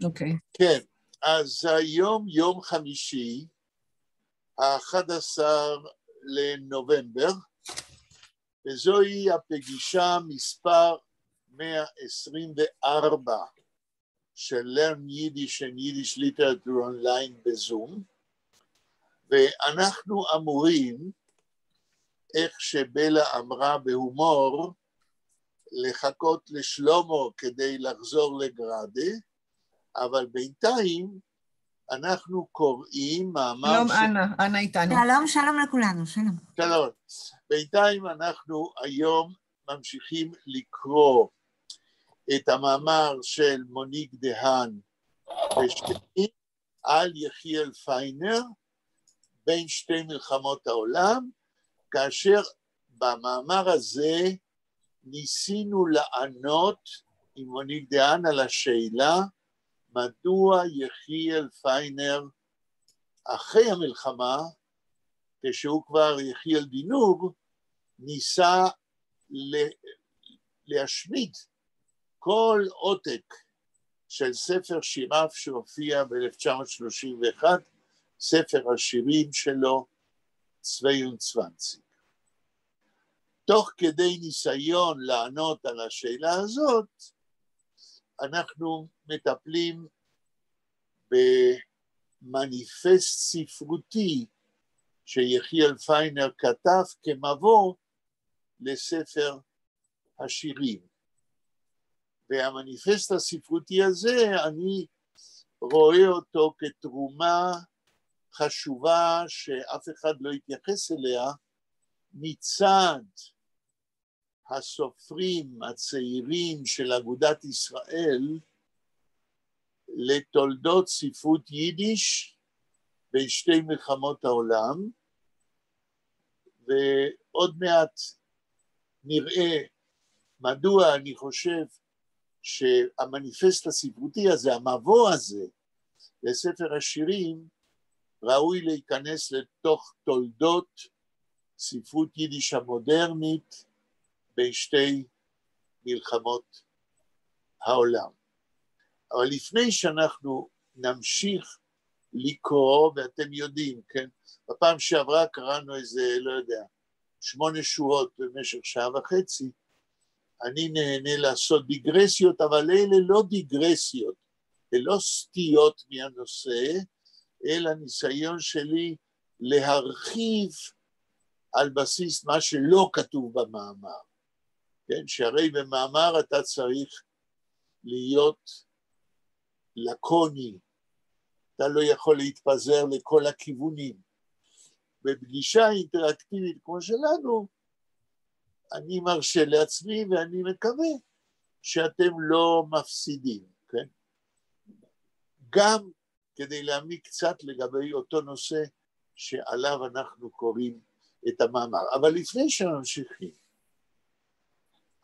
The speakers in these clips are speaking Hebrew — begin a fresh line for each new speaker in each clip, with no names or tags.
אוקיי.
כן, אז היום יום חמישי, ה-11 לנובמבר, וזוהי הפגישה מספר 124 של Learn Yiddish and Yiddish Literature Online בזום, ואנחנו אמורים, איך שבלה אמרה בהומור, לחכות לשלומו כדי לחזור לגרדה, אבל בינתיים אנחנו קוראים מאמר...
שלום אנה איתנו.
שלום לכולנו, שלום.
שלום. בינתיים אנחנו היום ממשיכים לקרוא את המאמר של מוניק דהן ושלי על יחיאל פיינר בין שתי מלחמות העולם, כאשר במאמר הזה ניסינו לענות עם מוניק דהן על השאלה מדוע יחיאל פיינר אחרי המלחמה, כשהוא כבר יחיאל דינוג, ניסה להשמיד כל עותק של ספר שיריו שהופיע ב-1931, ספר השירים שלו, 22. תוך כדי ניסיון לענות על השאלה הזאת, אנחנו מטפלים במניפסט ספרותי שיחיאל פיינר כתב כמבוא לספר השירים. והמניפסט הספרותי הזה, אני רואה אותו כתרומה חשובה שאף אחד לא יתייחס אליה, מצד הסופרים הצעירים של אגודת ישראל לתולדות ספרות יידיש בין שתי מלחמות העולם, ועוד מעט נראה מדוע אני חושב שהמניפסט הספרותי הזה, המבוא הזה לספר השירים, ראוי להיכנס לתוך תולדות ספרות יידיש המודרנית בין שתי מלחמות העולם. אבל לפני שאנחנו נמשיך לקרוא, ואתם יודעים, כן, בפעם שעברה קראנו איזה, לא יודע, 8 שורות במשך שעה וחצי, אני נהנה לעשות דיגרסיות, אבל אלה לא דיגרסיות, אלה לא סטיות מהנושא, אלא ניסיון שלי להרחיב על בסיס מה שלא כתוב במאמר. כן, שהרי במאמר אתה צריך להיות לקוני, אתה לא יכול להתפזר לכל הכיוונים. בפגישה אינטראקטיבית כמו שלנו, אני מרשה לעצמי ואני מקווה שאתם לא מפסידים, כן? גם כדי להעמיק קצת לגבי אותו נושא שעליו אנחנו קוראים את המאמר. אבל לפני שנמשיכים,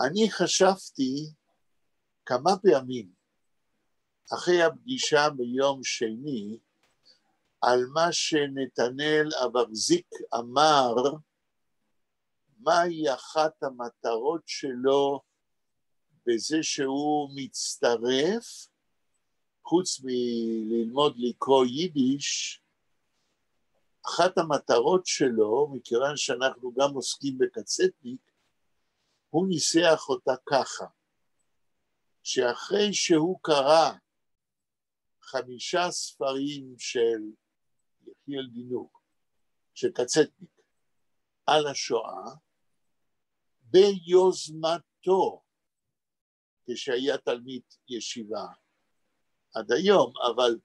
אני חשבתי כמה פעמים אחרי הפגישה ביום שני על מה שנתנאל אברזיק אמר, מהי אחת המטרות שלו בזה שהוא מצטרף, חוץ מללמוד לקרוא יידיש, אחת המטרות שלו, מכיוון שאנחנו גם עוסקים בקצטניק, הוא ניסח אותה ככה, שאחרי שהוא קרא 5 ספרים של יחיאל דינוג, של קצטניק, על השואה, ביוזמתו, כשהיה תלמיד ישיבה עד היום, אבל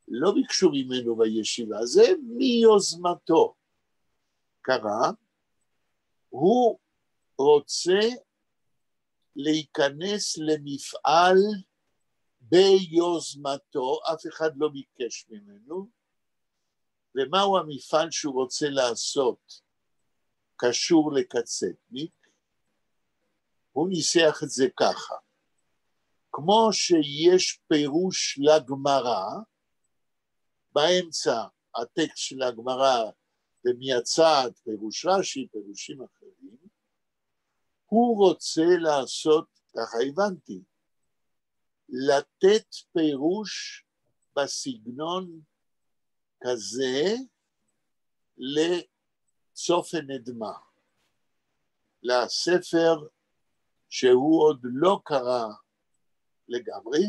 לא ביקשו ממנו בישיבה, זה מיוזמתו קרה, הוא רוצה להיכנס למפעל ביוזמתו, אף אחד לא ביקש ממנו, ומהו המפעל שהוא רוצה לעשות קשור לקצטניק, הוא ניסח את זה ככה, כמו שיש פירוש לגמרא, באמצע הטקסט של הגמרא ומייצד פירוש רש"י, פירושים אחרים, הוא רוצה לעשות, ככה הבנתי, לתת פירוש בסגנון כזה לצופן נדמה, לספר שהוא עוד לא קרא לגמרי,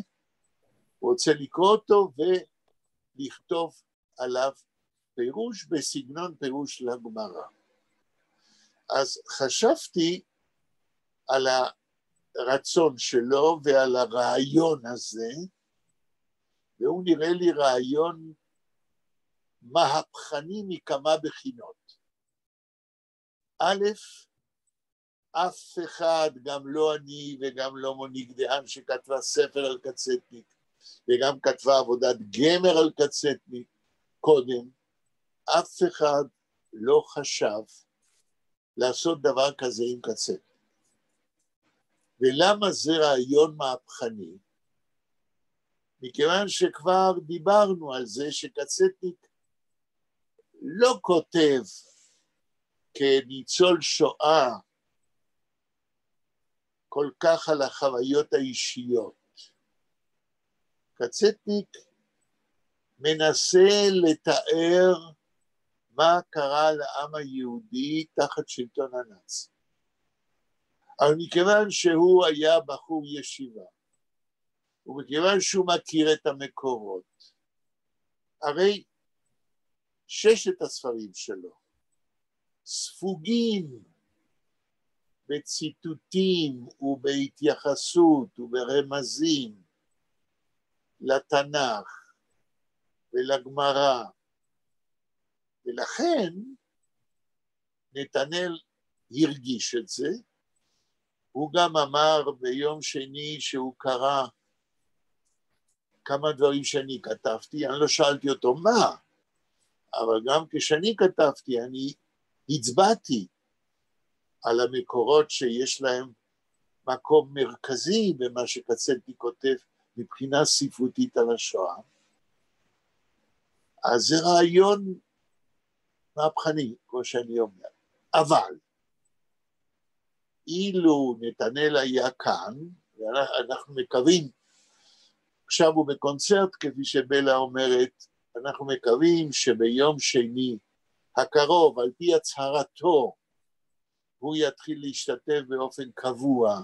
הוא רוצה לקרוא אותו ולכתוב עליו פירוש בסגנון פירוש לגמרא. אז חשבתי על הרצון שלו ועל הרעיון הזה, והוא נראה לי רעיון מהפכני מכמה בחינות. א', אף אחד, גם לא אני וגם לא מוניק דהן שכתבה ספר על קצטניק, וגם כתבה עבודת גמר על קצטניק קודם, אף אחד לא חשב לעשות דבר כזה עם קצטניק. ולמה זה רעיון מהפכני? מכיוון שכבר דיברנו על זה שקצטניק לא כותב כניצול שואה כל כך על החוויות האישיות. קצטניק מנסה לתאר מה קרה לעם היהודי תחת שלטון הנאצי. אבל מכיוון שהוא היה בחור ישיבה, ומכיוון שהוא מכיר את המקורות, הרי 6 הספרים שלו ספוגים בציטוטים ובהתייחסות וברמזים לתנ"ך ולגמרא, ולכן נתנאל הרגיש את זה. הוא גם אמר ביום שני שהוא קרא כמה דברים שאני כתבתי, אני לא שאלתי אותו מה, אבל גם כשאני כתבתי אני הצבעתי על המקורות שיש להם מקום מרכזי במה שקצטניק כותב מבחינה ספרותית על השואה. אז זה רעיון מהפכני, כמו שאני אומר. אבל אילו נתנאל היה כאן, ואנחנו מקווים, עכשיו הוא בקונצרט כפי שבלה אומרת, אנחנו מקווים שביום שני הקרוב על פי הצהרתו הוא יתחיל להשתתף באופן קבוע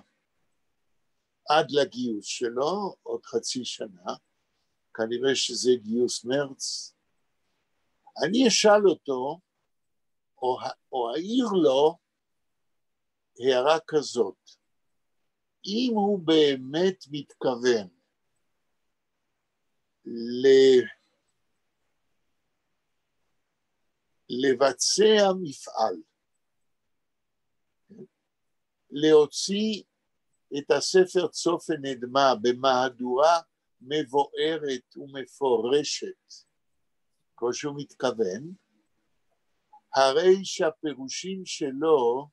עד לגיוס שלו, עוד חצי שנה, כנראה שזה גיוס מרץ. אני אשאל אותו, או אעיר לו, הערה כזאת, אם הוא באמת מתכוון לבצע מפעל, להוציא את הספר צופן נדמה במהדורה מבוארת ומפורשת, כמו שהוא מתכוון, הרי שהפירושים שלו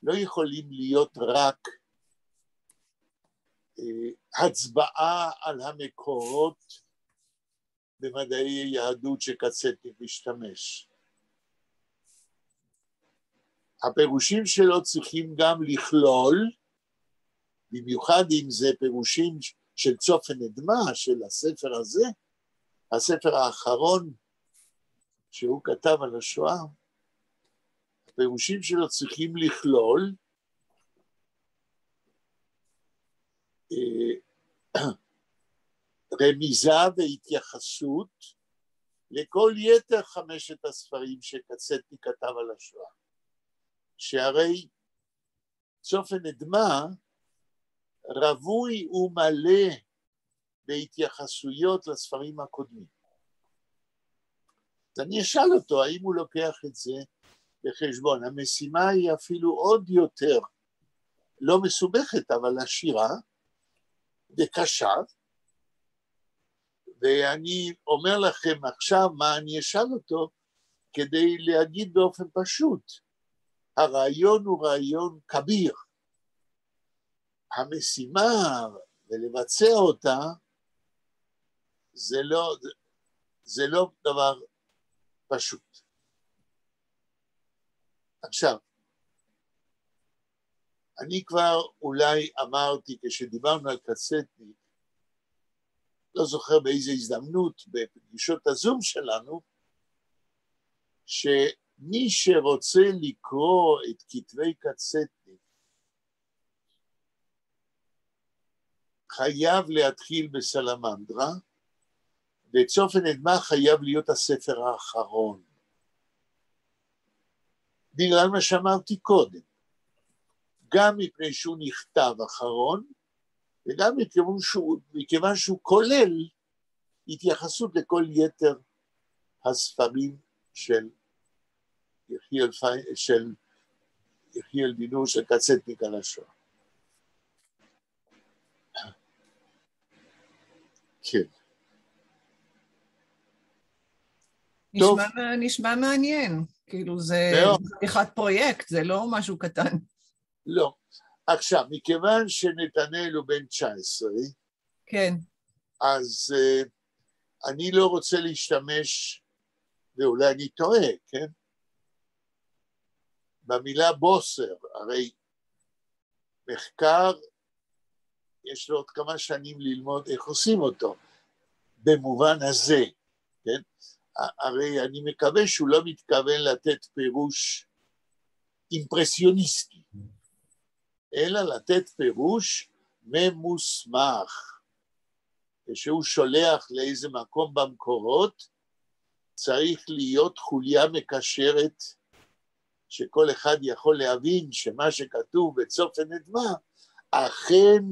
לא יכולים להיות רק הצבעה על המקורות במדעי היהדות שקצטניק משתמש. הפירושים שלו צריכים גם לכלול, במיוחד אם זה פירושים של צופן נדמה, של הספר הזה, הספר האחרון שהוא כתב על השואה, הפירושים שלו צריכים לכלול רמיזה והתייחסות לכל יתר 5 הספרים שקצטניק כתב על השואה, שהרי צופן נדמה רווי ומלא בהתייחסויות לספרים הקודמים. אז אני אשאל אותו האם הוא לוקח את זה בחשבון. המשימה היא אפילו עוד יותר לא מסובכת, אבל עשירה וקשה, ואני אומר לכם עכשיו מה אני אשאל אותו, כדי להגיד באופן פשוט, הרעיון הוא רעיון כביר, המשימה ולבצע אותה זה לא דבר פשוט. עכשיו, אני כבר אולי אמרתי כשדיברנו על קצטניק, לא זוכר באיזו הזדמנות, בפגישות הזום שלנו, שמי שרוצה לקרוא את כתבי קצטניק, חייב להתחיל בסלמנדרה, וצופן נדמה חייב להיות הספר האחרון. בגלל מה שאמרתי קודם, גם מפני שהוא נכתב אחרון, וגם מכיוון שהוא כולל התייחסות לכל יתר הספרים של יחיאל בן-נון, של קצטניק על השואה. כן.
נשמע מעניין, כאילו זה חתיכת פרויקט, זה לא משהו קטן.
לא. עכשיו, מכיוון שנתנאל הוא בן 19,
כן.
אז אני לא רוצה להשתמש, ואולי אני טועה, כן? במילה בוסר, הרי מחקר, יש לו עוד כמה שנים ללמוד איך עושים אותו, במובן הזה, כן? הרי אני מקווה שהוא לא מתכוון לתת פירוש אימפרסיוניסטי, אלא לתת פירוש ממוסמך. כשהוא שולח לאיזה מקום במקורות, צריך להיות חוליה מקשרת, שכל אחד יכול להבין שמה שכתוב בצופן נדמה, אכן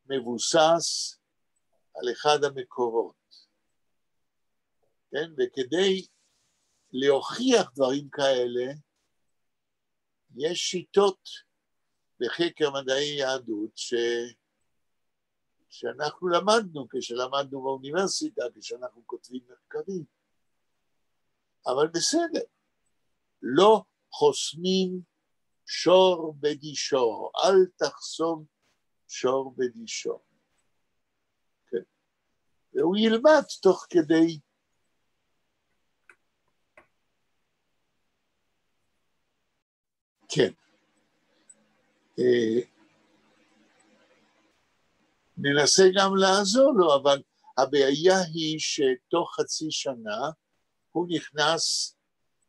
מבוסס על אחד המקורות. כן? וכדי להוכיח דברים כאלה, יש שיטות בחקר מדעי יהדות שאנחנו למדנו, כשלמדנו באוניברסיטה, כשאנחנו כותבים מחקרים. אבל בסדר, לא חוסמים שור בדישו, אל תחסום שור בדישו. כן. והוא ילמד תוך כדי כן. ננסה גם לעזור לו, אבל הבעיה היא שתוך חצי שנה הוא נכנס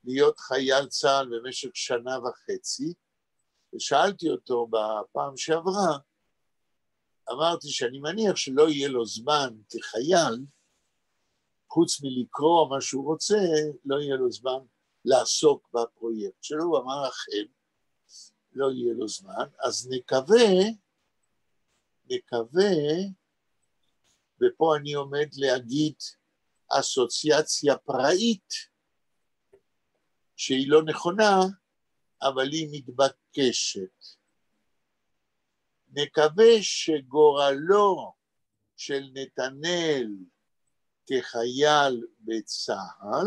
להיות חייל צה"ל במשך 1.5 שנה, ושאלתי אותו בפעם שעברה, אמרתי שאני מניח שלא יהיה לו זמן כחייל, חוץ מלקרוא מה שהוא רוצה, לא יהיה לו זמן לעסוק בפרויקט שלו. הוא אמר אכן, לא יהיה לו זמן, אז נקווה, ופה אני עומד להגיד אסוציאציה פראית, שהיא לא נכונה, אבל היא מתבקשת. נקווה שגורלו של נתנאל כחייל בצה"ל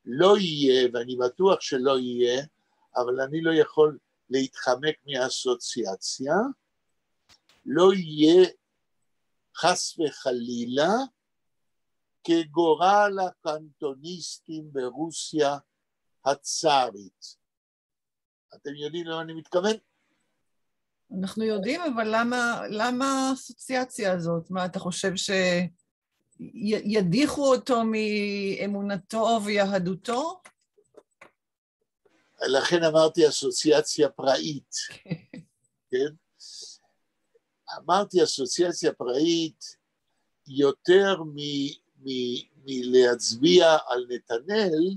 לא יהיה, ואני בטוח שלא יהיה, אבל אני לא יכול להתחמק מהאסוציאציה, לא יהיה חס וחלילה כגורל הקנטוניסטים ברוסיה הצארית. אתם יודעים למה אני מתכוון?
אנחנו יודעים, אבל למה האסוציאציה הזאת? מה, אתה חושב שידיחו אותו מאמונתו ויהדותו?
לכן אמרתי אסוציאציה פראית, כן? אמרתי אסוציאציה פראית יותר מלהצביע על נתנאל,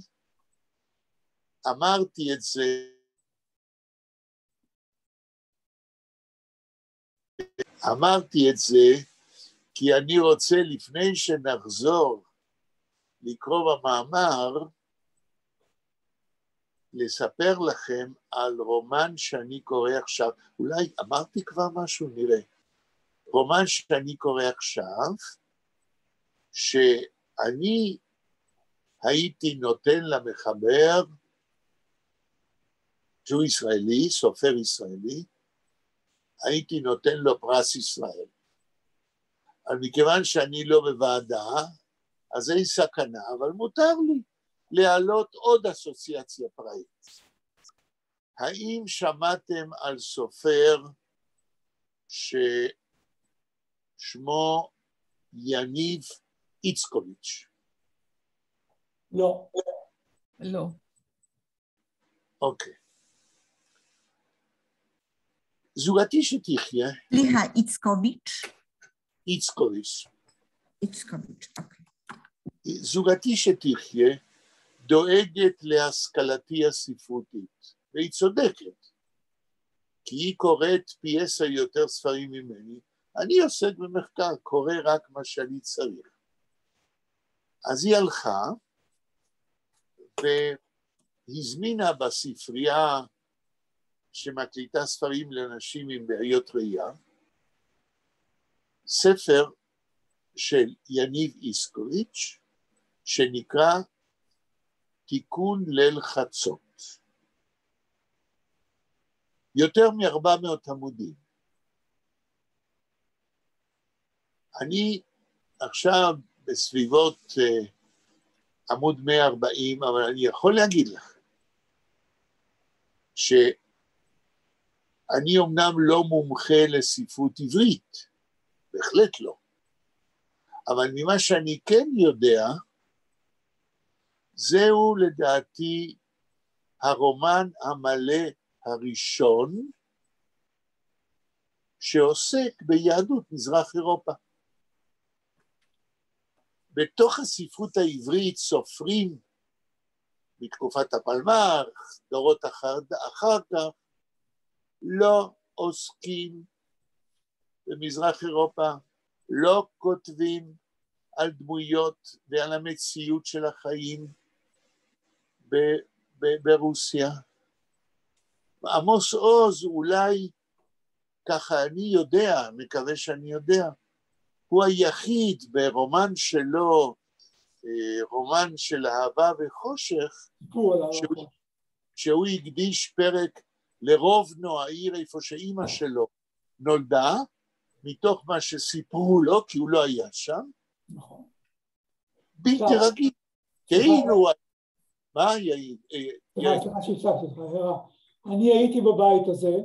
אמרתי את זה כי אני רוצה לפני שנחזור לקרוא במאמר, לספר לכם על רומן שאני קורא עכשיו, אולי אמרתי כבר משהו, נראה. רומן שאני קורא עכשיו, שאני הייתי נותן למחבר, שהוא ישראלי, סופר ישראלי, הייתי נותן לו פרס ישראל. אבל מכיוון שאני לא בוועדה, אז אין סכנה, אבל מותר לי להעלות עוד אסוציאציה פראית. האם שמעתם על סופר שמו יניב איצקוביץ'.
לא.
לא.
אוקיי. זוגתי שתחיה,
סליחה, איצקוביץ'.
איצקוביץ',
איצקוביץ', אוקיי.
זוגתי שתחיה דואגת להשכלתי הספרותית, והיא צודקת, כי היא קוראת פי 10 יותר ספרים ממני, אני עוסק במחקר, קורא רק מה שאני צריך. אז היא הלכה והזמינה בספרייה שמקליטה ספרים לאנשים עם בעיות ראייה, ספר של יניב איצקוביץ' שנקרא תיקון ליל חצות. יותר מ-400 עמודים. אני עכשיו בסביבות עמוד 140, אבל אני יכול להגיד לך שאני אומנם לא מומחה לספרות עברית, בהחלט לא, אבל ממה שאני כן יודע, זהו לדעתי הרומן המלא הראשון שעוסק ביהדות מזרח אירופה. בתוך הספרות העברית סופרים בתקופת הפלמ"ח, דורות אחר כך, לא עוסקים במזרח אירופה, לא כותבים על דמויות ועל המציאות של החיים ברוסיה. עמוס עוז אולי, ככה אני יודע, מקווה שאני יודע, הוא היחיד ברומן שלו, רומן של אהבה וחושך, שהוא הקדיש פרק לרובנו, העיר איפה שאימא שלו נולדה, מתוך מה שסיפרו לו, כי הוא לא היה שם.
נכון.
בלתי רגיל. כאילו, מה יעיד?
סליחה שהצגתי לך, אני הייתי בבית הזה,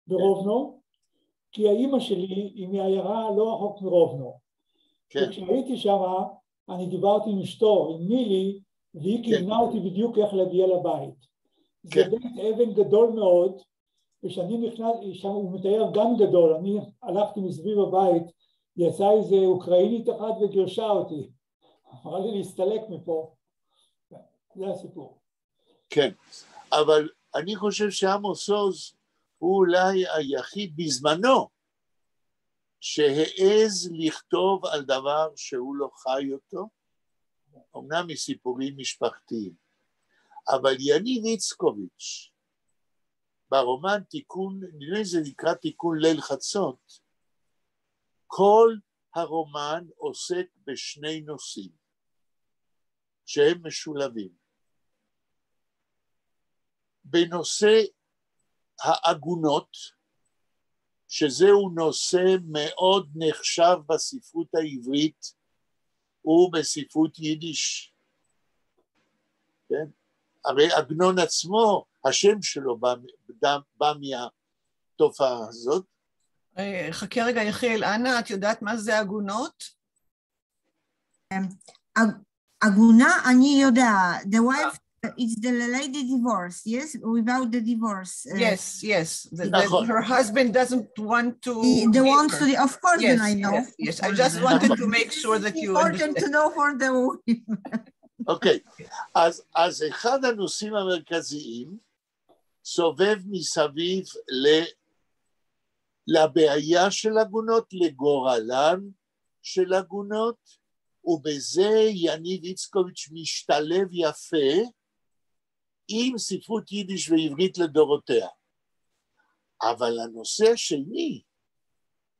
ברובנו, כי האימא שלי היא מעיירה לא רחוק מרובנו. וכשהייתי שם, אני דיברתי עם אשתו, עם מילי, והיא כיוונה אותי בדיוק איך להגיע לבית. זה בית אבן גדול מאוד, ושאני נכנס, שם הוא מתאר גן גדול, אני הלכתי מסביב הבית, יצא איזה אוקראינית אחת וגירשה אותי. אמרה לי להסתלק מפה. זה הסיפור.
כן, אבל אני חושב שעמוס עוז הוא אולי היחיד בזמנו שהעז לכתוב על דבר שהוא לא חי אותו, אמנם מסיפורים משפחתיים, אבל יניב איצקוביץ' ברומן תיקון, נראה זה נקרא תיקון ליל חצות, כל הרומן עוסק בשני נושאים שהם משולבים. בנושא העגונות, שזהו נושא מאוד נחשב בספרות העברית ובספרות יידיש. כן? הרי עגנון עצמו, השם שלו בא מהתופעה הזאת.
חכה רגע, יחיאל, אנה, את יודעת מה זה עגונות?
עגונה, אני יודע, the wife, it's the lady divorce, yes? Without the divorce.
Yes. Her husband doesn't want to...
He wants to, of course,
yes,
then I know.
Yes. I just wanted to make sure that you understand.
Important to know for the women.
אוקיי, אז אחד הנושאים המרכזיים סובב מסביב לבעיה של עגונות, לגורלן של עגונות, ובזה יניב איצקוביץ' משתלב יפה עם ספרות יידיש ועברית לדורותיה. אבל הנושא השני,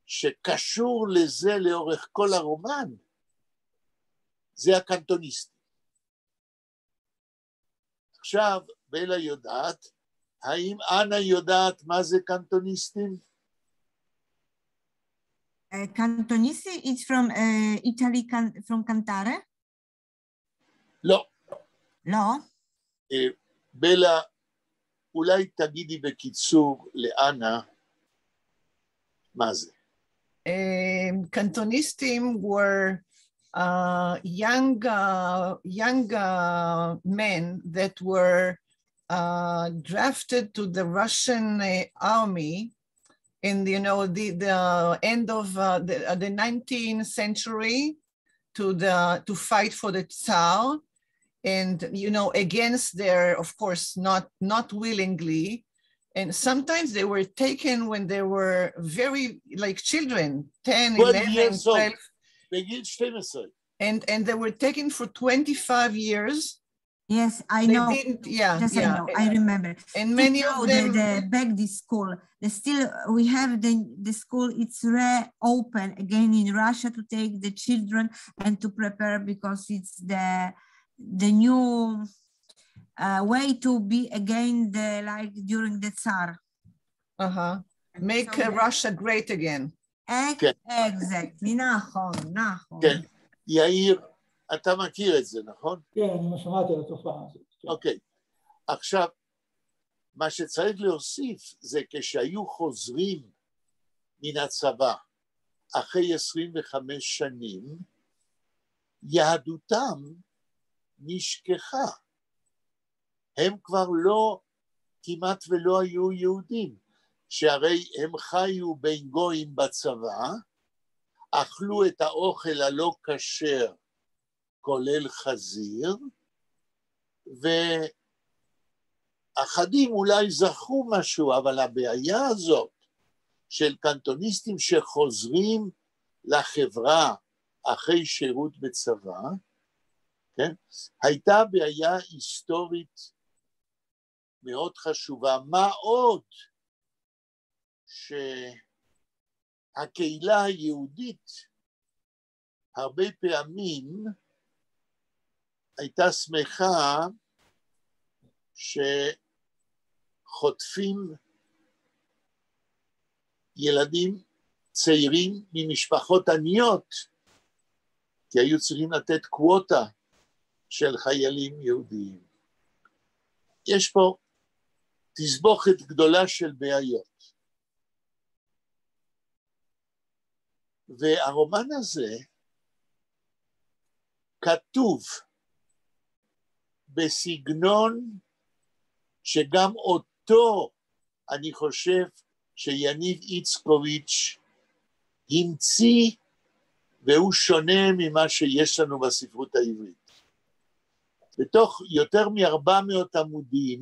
שקשור לזה לאורך כל הרומן, זה הקנטוניסטים. עכשיו, בלה יודעת, האם אנה יודעת מה זה קנטוניסטים?
Cantonisti is from Italy, from Cantare?
לא.
לא.
בלה, אולי תגידי בקיצור לאנה מה זה.
Cantonistim were young men that were drafted to the Russian army in the end of the 19th century to fight for the Tsar, and against their, of course, not willingly. And sometimes they were taken when they were very, like children, 10, 11, 12. And they were taken for 25 years.
Yes, I know. I remember.
And many of them...
back this school, we have the school, it's reopen again in Russia to take the children and to prepare, because it's the new way to be again like during the Tsar.
Make Russia great again.
Exactly, נכון.
כן, יאיר, אתה מכיר את זה, נכון?
כן, אני שמעתי על התופעה הזאת.
אוקיי, עכשיו, מה שצריך להוסיף זה כשהיו חוזרים מן הצבא אחרי 25 שנים, יהדותם נשכחה. הם כבר לא, כמעט ולא היו יהודים, שהרי הם חיו בין גויים בצבא, אכלו את האוכל הלא כשר, כולל חזיר, ואחדים אולי זכרו משהו, אבל הבעיה הזאת של קנטוניסטים שחוזרים לחברה אחרי שירות בצבא, כן? הייתה בעיה היסטורית מאוד חשובה. מה עוד שהקהילה היהודית הרבה פעמים הייתה שמחה שחוטפים ילדים צעירים ממשפחות עניות, כי היו צריכים לתת קווטה של חיילים יהודיים. יש פה תסבוכת גדולה של בעיות. והרומן הזה כתוב בסגנון שגם אותו אני חושב שיניב איצקוביץ' המציא, והוא שונה ממה שיש לנו בספרות העברית. בתוך יותר מ-400 עמודים,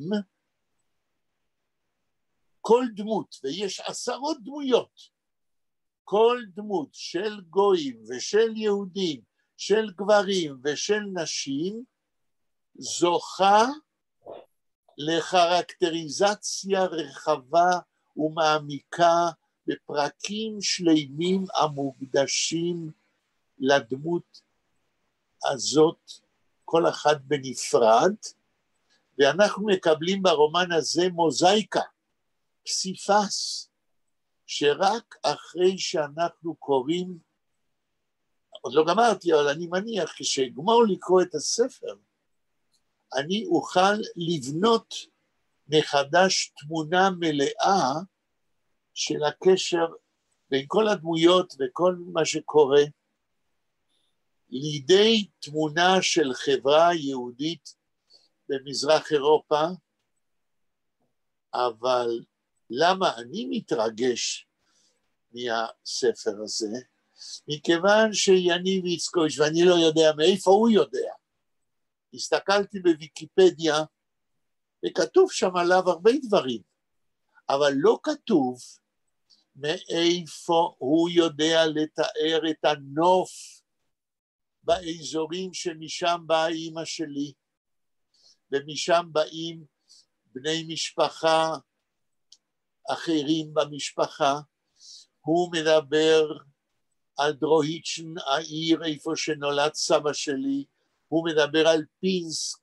כל דמות, ויש 10 דמויות, כל דמות של גויים ושל יהודים, של גברים ושל נשים, זוכה לחרקטריזציה רחבה ומעמיקה בפרקים שלמים המוקדשים לדמות הזאת, כל אחד בנפרד, ואנחנו מקבלים ברומן הזה מוזאיקה, פסיפס, שרק אחרי שאנחנו קוראים, עוד לא גמרתי, אבל אני מניח כשאגמור לקרוא את הספר, אני אוכל לבנות מחדש תמונה מלאה של הקשר בין כל הדמויות וכל מה שקורה, לידי תמונה של חברה יהודית במזרח אירופה. אבל למה אני מתרגש מהספר הזה? מכיוון שיניב איצקוביץ', ואני לא יודע מאיפה הוא יודע, הסתכלתי בוויקיפדיה וכתוב שם עליו הרבה דברים, אבל לא כתוב מאיפה הוא יודע לתאר את הנוף באזורים שמשם באה אמא שלי, ומשם באים בני משפחה אחרים במשפחה. הוא מדבר על דרוהיצ'ן, העיר איפה שנולד סבא שלי, הוא מדבר על פינסק,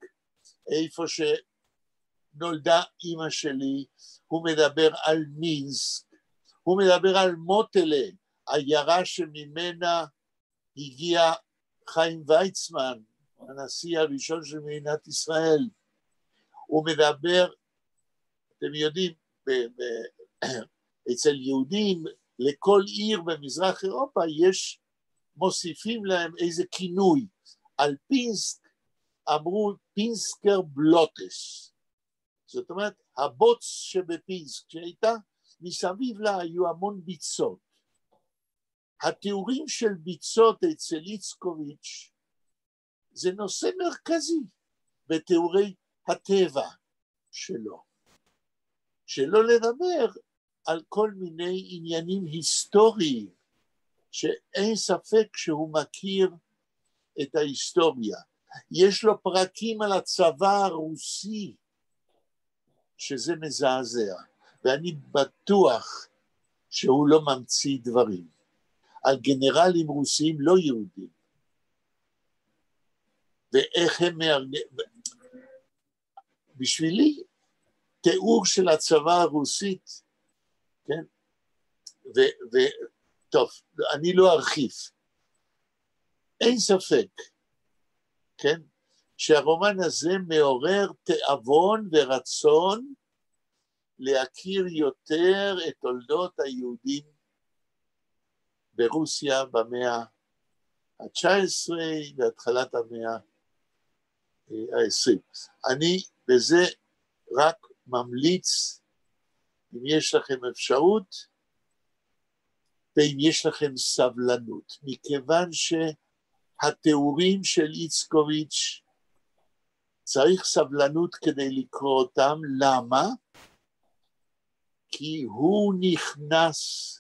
איפה שנולדה אמא שלי, הוא מדבר על מינסק, הוא מדבר על מוטלה, עיירה שממנה הגיע חיים ויצמן, הנשיא הראשון של מדינת ישראל. הוא מדבר, אתם יודעים, אצל יהודים לכל עיר במזרח אירופה יש, מוסיפים להם איזה כינוי. על פינסק אמרו פינסקר בלוטס. זאת אומרת, הבוץ שבפינסק שהייתה, מסביב לה היו המון ביצות. התיאורים של ביצות אצל איצקוביץ' זה נושא מרכזי בתיאורי הטבע שלו. שלא לדבר על כל מיני עניינים היסטוריים, שאין ספק שהוא מכיר את ההיסטוריה. יש לו פרקים על הצבא הרוסי, שזה מזעזע, ואני בטוח שהוא לא ממציא דברים. על גנרלים רוסיים לא יהודים. ואיך הם בשבילי, תיאור של הצבא הרוסית, כן? טוב, אני לא ארחיב. אין ספק, כן? שהרומן הזה מעורר תאבון ורצון להכיר יותר את תולדות היהודים ברוסיה במאה ה-19 והתחלת המאה ה-20. אני בזה רק ממליץ, אם יש לכם אפשרות, ואם יש לכם סבלנות, מכיוון שהתיאורים של איצקוביץ' צריך סבלנות כדי לקרוא אותם. למה? כי הוא נכנס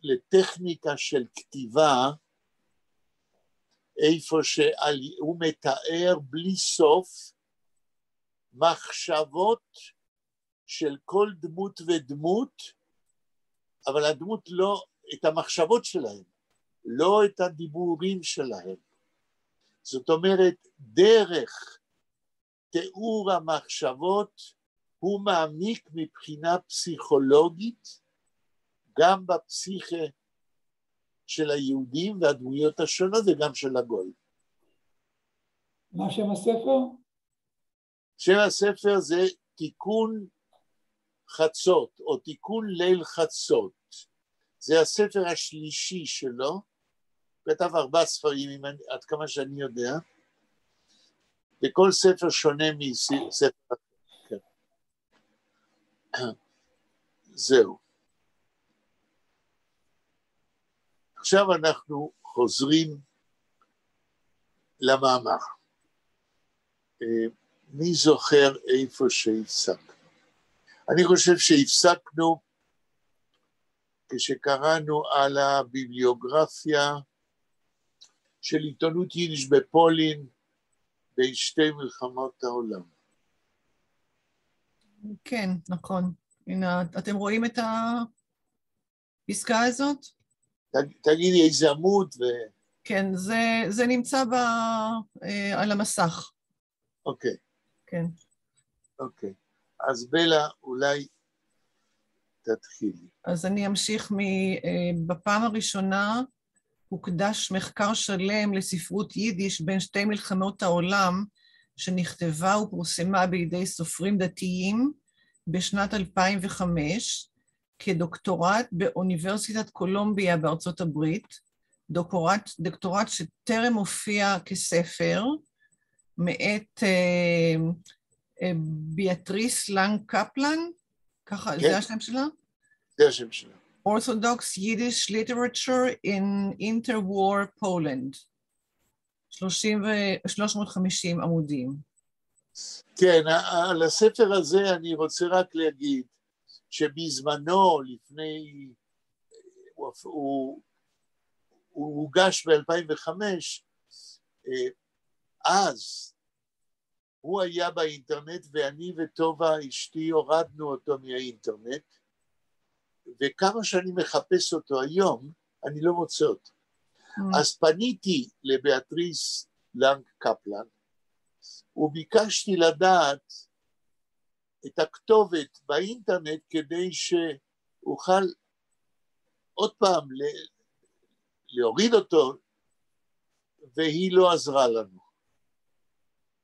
לטכניקה של כתיבה, איפה שהוא מתאר בלי סוף מחשבות של כל דמות ודמות, אבל הדמות לא, את המחשבות שלהם, לא את הדיבורים שלהם. זאת אומרת, דרך תיאור המחשבות הוא מעמיק מבחינה פסיכולוגית, גם בפסיכה של היהודים והדמויות השונות וגם של הגוי.
מה שם הספר?
שם הספר זה תיקון חצות, או תיקון ליל חצות. זה הספר השלישי שלו, כתב 4 ספרים, עד כמה שאני יודע, וכל ספר שונה מספר אחר. זהו. עכשיו אנחנו חוזרים למאמר. מי זוכר איפה שהפסקנו? אני חושב שהפסקנו כשקראנו על הביבליוגרפיה של עיתונות יידיש בפולין בין שתי מלחמות העולם.
כן, נכון. הנה, אתם רואים את הפסקה הזאת?
תגידי איזה עמוד
כן, זה נמצא על המסך.
אוקיי.
כן.
אוקיי. אז בלה, אולי תתחילי.
אז אני אמשיך בפעם הראשונה הוקדש מחקר שלם לספרות יידיש בין שתי מלחמות העולם, שנכתבה ופורסמה בידי סופרים דתיים בשנת 2005, כדוקטורט באוניברסיטת קולומביה בארצות הברית, דוקטורט שטרם הופיע כספר, מאת ביאטריס לנג קפלן, ככה, כן. זה השם שלה?
זה השם שלה.
Orthodox Yiddish Literature in Interwar Poland, 350 עמודים.
כן, על הספר הזה אני רוצה רק להגיד, שבזמנו, לפני, הוא הוגש ב-2005, אז הוא היה באינטרנט, ואני וטובה אשתי הורדנו אותו מהאינטרנט, וכמה שאני מחפש אותו היום, אני לא מוצא אותו. אז פניתי לביאטריס לנג קפלן, וביקשתי לדעת את הכתובת באינטרנט, כדי שאוכל עוד פעם להוריד אותו, והיא לא עזרה לנו.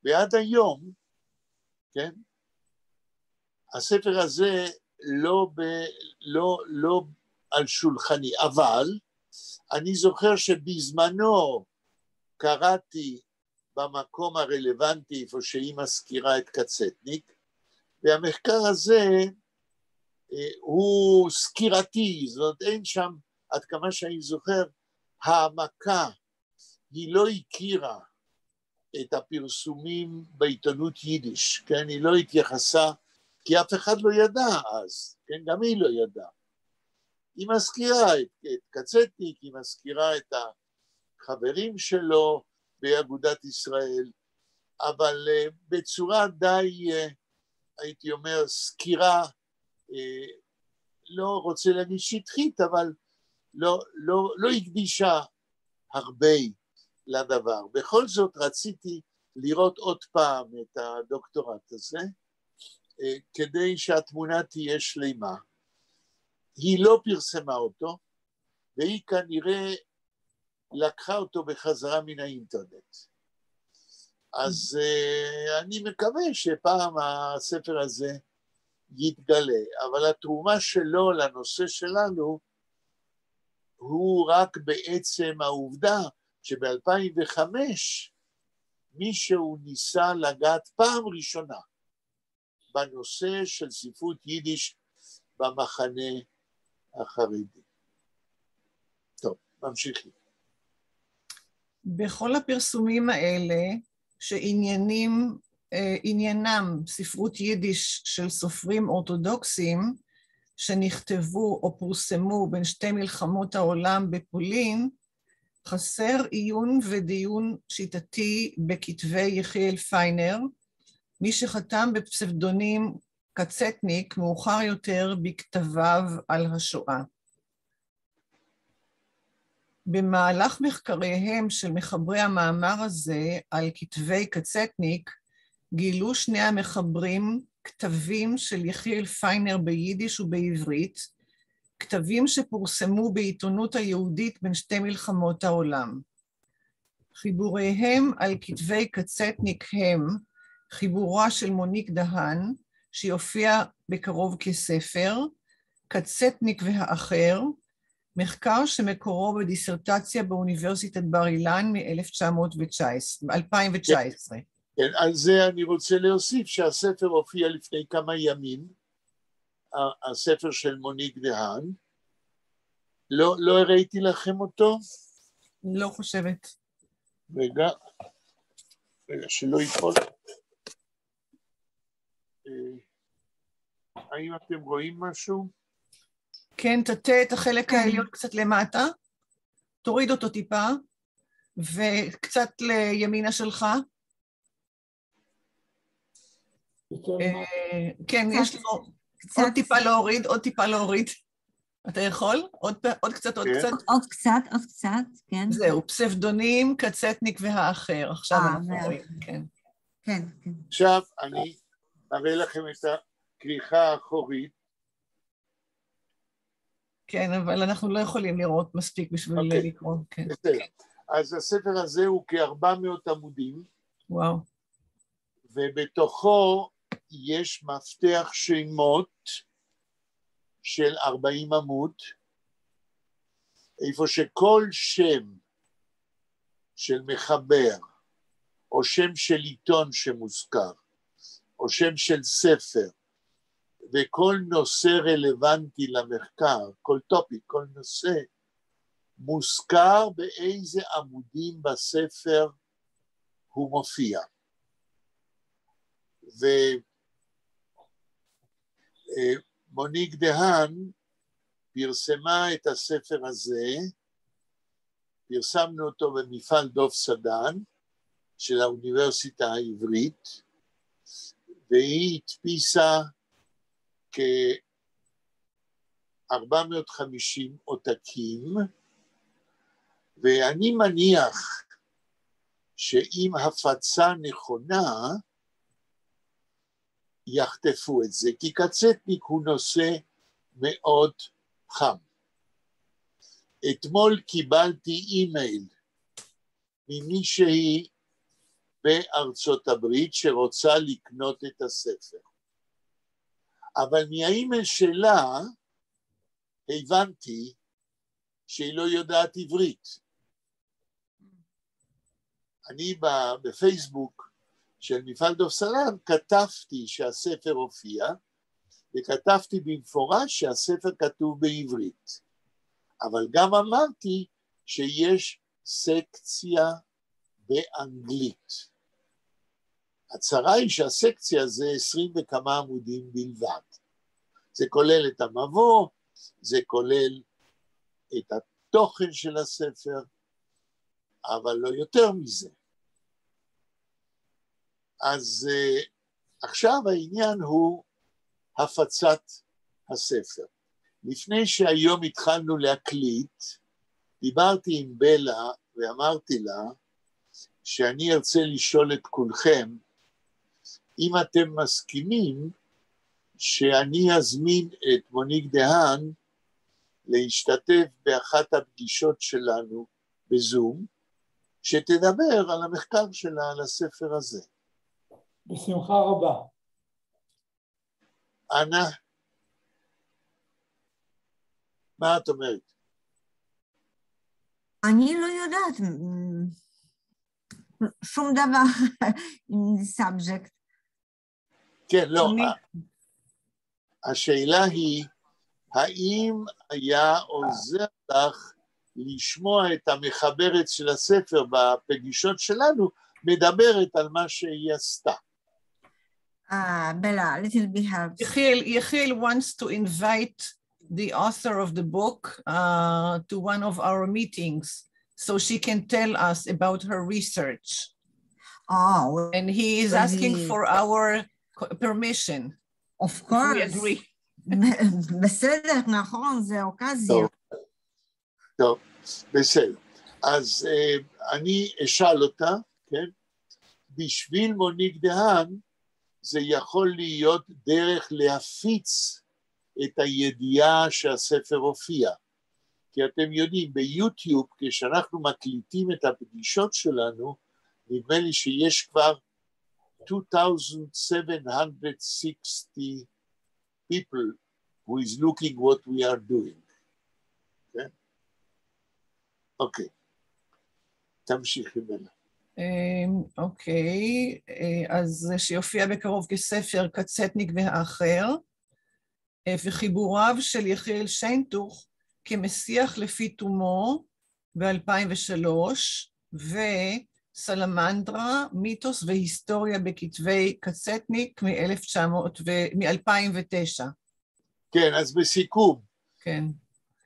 ועד היום, כן, הספר הזה לא על שולחני, אבל אני זוכר שבזמנו קראתי במקום הרלוונטי איפה שהיא מזכירה את קצטניק, והמחקר הזה הוא סקירתי, זאת אומרת אין שם, עד כמה שאני זוכר, העמקה, היא לא הכירה את הפרסומים בעיתונות יידיש, כן? היא לא התייחסה, כי אף אחד לא ידע אז, כן? גם היא לא ידעה. היא מזכירה את קצטניק, היא מזכירה את החברים שלו באגודת ישראל, אבל בצורה די, הייתי אומר, סקירה, לא רוצה להגיד שטחית, אבל לא הקדישה הרבה לדבר. בכל זאת רציתי לראות עוד פעם את הדוקטורט הזה, כדי שהתמונה תהיה שלמה. היא לא פרסמה אותו, והיא כנראה לקחה אותו בחזרה מן האינטרנט. אז אני מקווה שפעם הספר הזה יתגלה, אבל התרומה שלו לנושא שלנו הוא רק בעצם העובדה שב-2005 מישהו ניסה לגעת פעם ראשונה בנושא של ספרות יידיש במחנה החרדי. טוב, ממשיכים.
בכל הפרסומים האלה, שעניינם ספרות יידיש של סופרים אורתודוקסים, שנכתבו או פורסמו בין שתי מלחמות העולם בפולין, חסר עיון ודיון שיטתי בכתבי יחיאל פיינר, מי שחתם בפסבדונים קצטניק מאוחר יותר בכתביו על השואה. במהלך מחקריהם של מחברי המאמר הזה על כתבי קצטניק, גילו שני המחברים כתבים של יחיאל פיינר ביידיש ובעברית, כתבים שפורסמו בעיתונות היהודית בין שתי מלחמות העולם. חיבוריהם על כתבי קצטניק הם חיבורה של מוניק דהן, שיופיע בקרוב כספר, קצטניק והאחר, מחקר שמקורו בדיסרטציה באוניברסיטת בר אילן מ-2019.
כן, על זה אני רוצה להוסיף שהספר הופיע לפני כמה ימים, הספר של מוניק דהן. לא הראיתי לכם אותו?
לא חושבת.
רגע, שלא ייפול. האם אתם רואים משהו?
כן, תטה את החלק העליון קצת למטה, תוריד אותו טיפה, וקצת לימינה שלך. כן, יש לו עוד טיפה להוריד. אתה יכול? עוד קצת.
עוד קצת, כן.
זהו, פסבדונים, קצטניק והאחר. עכשיו אנחנו רואים, כן.
כן.
עכשיו אני אראה לכם את הכריכה האחורית.
כן, אבל אנחנו לא יכולים לראות מספיק בשביל לקרוא, כן.
אז הספר הזה הוא כ-400 עמודים.
וואו.
ובתוכו יש מפתח שמות של 40 עמוד, איפה שכל שם של מחבר, או שם של עיתון שמוזכר, או שם של ספר, וכל נושא רלוונטי למחקר, כל טופיק, כל נושא, מוזכר באיזה עמודים בספר הוא מופיע. ומוניק דהן פרסמה את הספר הזה, פרסמנו אותו במפעל דוב סדן של האוניברסיטה העברית, והיא הדפיסה כ-450 עותקים, ואני מניח שאם הפצה נכונה, יחטפו את זה, כי קצטניק הוא נושא מאוד חם. אתמול קיבלתי אימייל ממישהי בארצות הברית שרוצה לקנות את הספר. אבל מהאימייל שלה הבנתי שהיא לא יודעת עברית. אני בפייסבוק של מפעל דוב סלאם כתבתי שהספר הופיע, וכתבתי במפורש שהספר כתוב בעברית. אבל גם אמרתי שיש סקציה באנגלית. הצרה היא שהסקציה זה 20 וכמה עמודים בלבד. זה כולל את המבוא, זה כולל את התוכן של הספר, אבל לא יותר מזה. אז עכשיו העניין הוא הפצת הספר. לפני שהיום התחלנו להקליט, דיברתי עם בלה ואמרתי לה שאני ארצה לשאול את כולכם, אם אתם מסכימים שאני אזמין את מוניק דהן להשתתף באחת הפגישות שלנו בזום, שתדבר על המחקר שלה על הספר הזה.
בשמחה רבה.
אנה, מה את אומרת?
אני לא יודעת שום דבר עם סאבג'קט.
כן, לא, השאלה היא, האם היה עוזר לך לשמוע את המחברת של הספר בפגישות שלנו, מדברת על מה שהיא עשתה?
Bella, a little bit helps.
Yechiel wants to invite the author of the book to one of our meetings so she can tell us about her research.
Oh,
and he is asking for our permission.
Of course.
We agree.
בסדר, נכון, זה אוקזיה.
טוב, בסדר. אז אני אשאל אותה, כן? בשביל מוניק דהן, זה יכול להיות דרך להפיץ את הידיעה שהספר הופיע. כי אתם יודעים, ביוטיוב, כשאנחנו מקליטים את הפגישות שלנו, נדמה לי שיש כבר 2,760 people who is looking what we are doing. כן? אוקיי. תמשיכי ממנה.
אוקיי, אז שיופיע בקרוב כספר קצטניק והאחר, וחיבוריו של יחיאל שיינטוך כמשיח לפי תומו ב-2003, וסלמנדרה, מיתוס והיסטוריה בכתבי קצטניק מ-2009.
כן, אז בסיכום.
כן.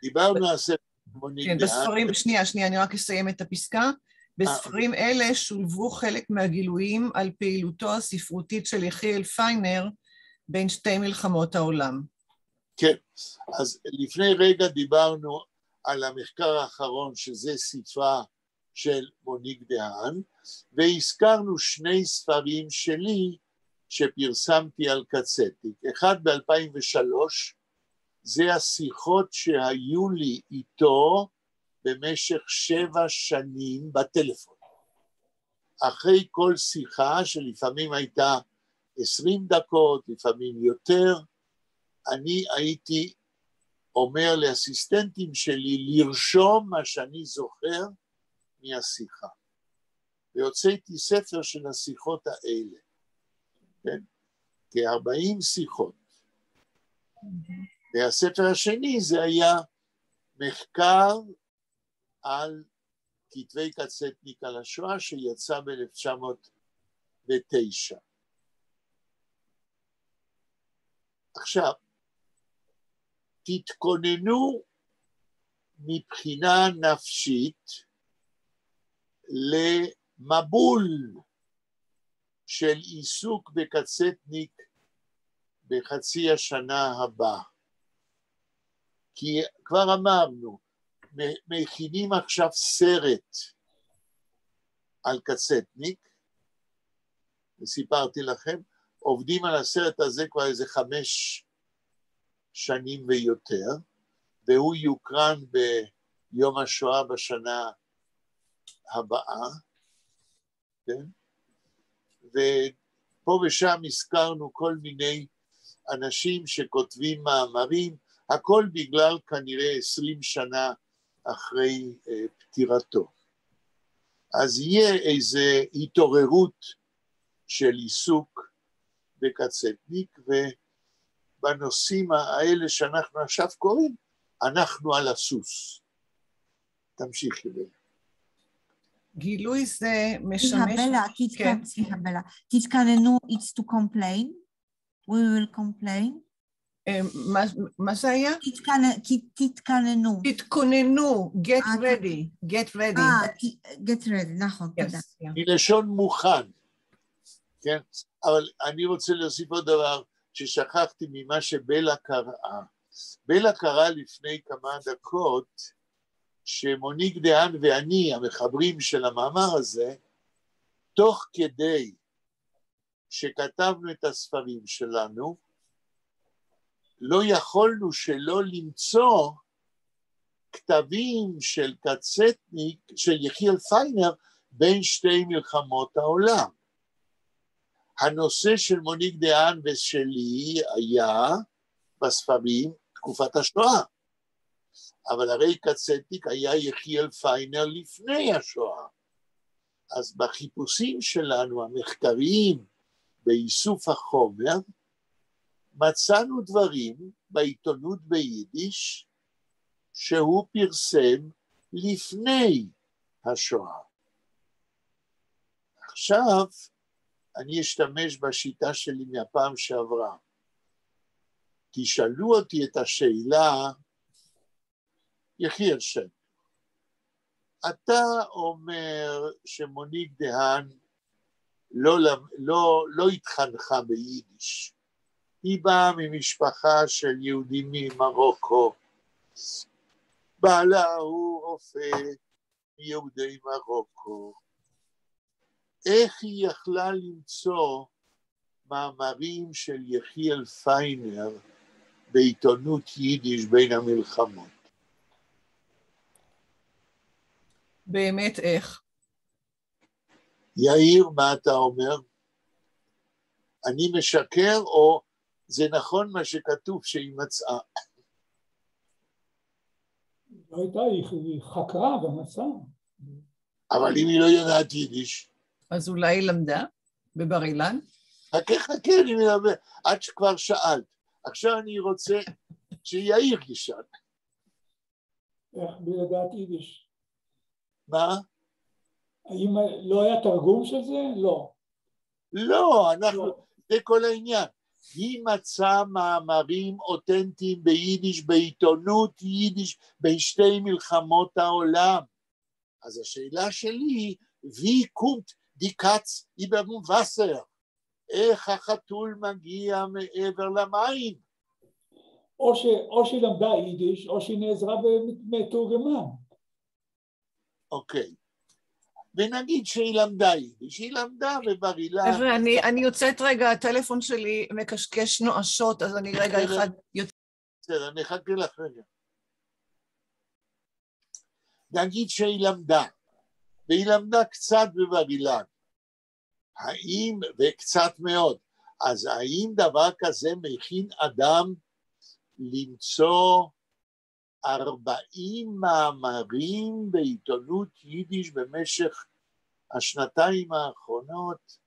דיברנו על ספר מוניק דהן.
כן, בספרים, שנייה, אני רק אסיים את הפסקה. בספרים אלה שולבו חלק מהגילויים על פעילותו הספרותית של יחיאל פיינר בין שתי מלחמות העולם.
כן, אז לפני רגע דיברנו על המחקר האחרון, שזה ספרה של מוניק דהן, והזכרנו שני ספרים שלי שפרסמתי על קצטניק. אחד ב-2003, זה השיחות שהיו לי איתו במשך 7 שנים בטלפון. אחרי כל שיחה, שלפעמים הייתה 20 דקות, לפעמים יותר, אני הייתי אומר לאסיסטנטים שלי לרשום מה שאני זוכר מהשיחה. והוצאתי ספר של השיחות האלה. כן? כ-40 שיחות. והספר השני זה היה מחקר על כתבי קצטניק על השואה שיצא ב-1909. עכשיו, תתכוננו מבחינה נפשית למבול של עיסוק בקצטניק בחצי השנה הבאה. כי כבר אמרנו, מכינים עכשיו סרט על קצטניק, וסיפרתי לכם, עובדים על הסרט הזה כבר איזה 5 שנים ויותר, והוא יוקרן ביום השואה בשנה הבאה, כן? ופה ושם הזכרנו כל מיני אנשים שכותבים מאמרים, הכל בגלל כנראה 20 שנה אחרי פטירתו. אז יהיה איזו התעוררות של עיסוק בקצטניק, ובנושאים האלה שאנחנו עכשיו קוראים, אנחנו על הסוס. תמשיך יבל.
גילוי זה משמש...
סליחה בלה, תתכננו, it's to complain, we will complain.
מה זה היה?
תתכננו.
תתכוננו, get ready, get ready.
get ready, נכון, תודה.
מלשון מוכן, כן? אבל אני רוצה להוסיף עוד דבר ששכחתי ממה שבלה קראה. בלה קראה לפני כמה דקות, שמוניק דהן ואני, המחברים של המאמר הזה, תוך כדי שכתבנו את הספרים שלנו, לא יכולנו שלא למצוא כתבים של קצטניק, של יחיאל פיינר, בין שתי מלחמות העולם. הנושא של מוניק דהן ושלי היה בספרים תקופת השואה. אבל הרי קצטניק היה יחיאל פיינר לפני השואה. אז בחיפושים שלנו, המחקריים, באיסוף החומר, מצאנו דברים בעיתונות ביידיש, שהוא פרסם לפני השואה. עכשיו, אני אשתמש בשיטה שלי מהפעם שעברה. תשאלו אותי את השאלה, יחיאל שם, אתה אומר שמוניק דהן לא התחנכה ביידיש. היא באה ממשפחה של יהודים ממרוקו. בעלה הוא רופא מיהודי מרוקו. איך היא יכלה למצוא מאמרים של יחיאל פיינר בעיתונות יידיש בין המלחמות?
באמת איך?
יאיר, מה אתה אומר? אני משקר או זה נכון מה שכתוב שהיא מצאה?
לא הייתה, היא חקרה ומצאה.
אבל אם היא לא יודעת יידיש?
אז אולי היא למדה בבר אילן?
חכה, אני מדבר, עד שכבר שאלת. עכשיו אני רוצה שיאיר ישאל.
איך בלדעת יידיש?
מה?
האם לא היה תרגום של זה? לא.
לא, זה כל העניין. היא מצאה מאמרים אותנטיים ביידיש, בעיתונות יידיש, בשתי מלחמות העולם. אז השאלה שלי, wie kommt die Katz über dem Wasser? איך החתול מגיע מעבר למים?
או שהיא למדה יידיש, או שהיא נעזרה במתורגמן.
אוקיי. ונגיד שהיא למדה יידיש, היא למדה בבר אילן.
אני יוצאת רגע, הטלפון שלי מקשקש נואשות, אז אני רגע אחד יוצאת.
בסדר, אני אחכה לך רגע. נגיד שהיא למדה, והיא למדה קצת בבר אילן. האם, וקצת מאוד, אז האם דבר כזה מכין אדם למצוא 40 מאמרים בעיתונות יידיש במשך השנתיים האחרונות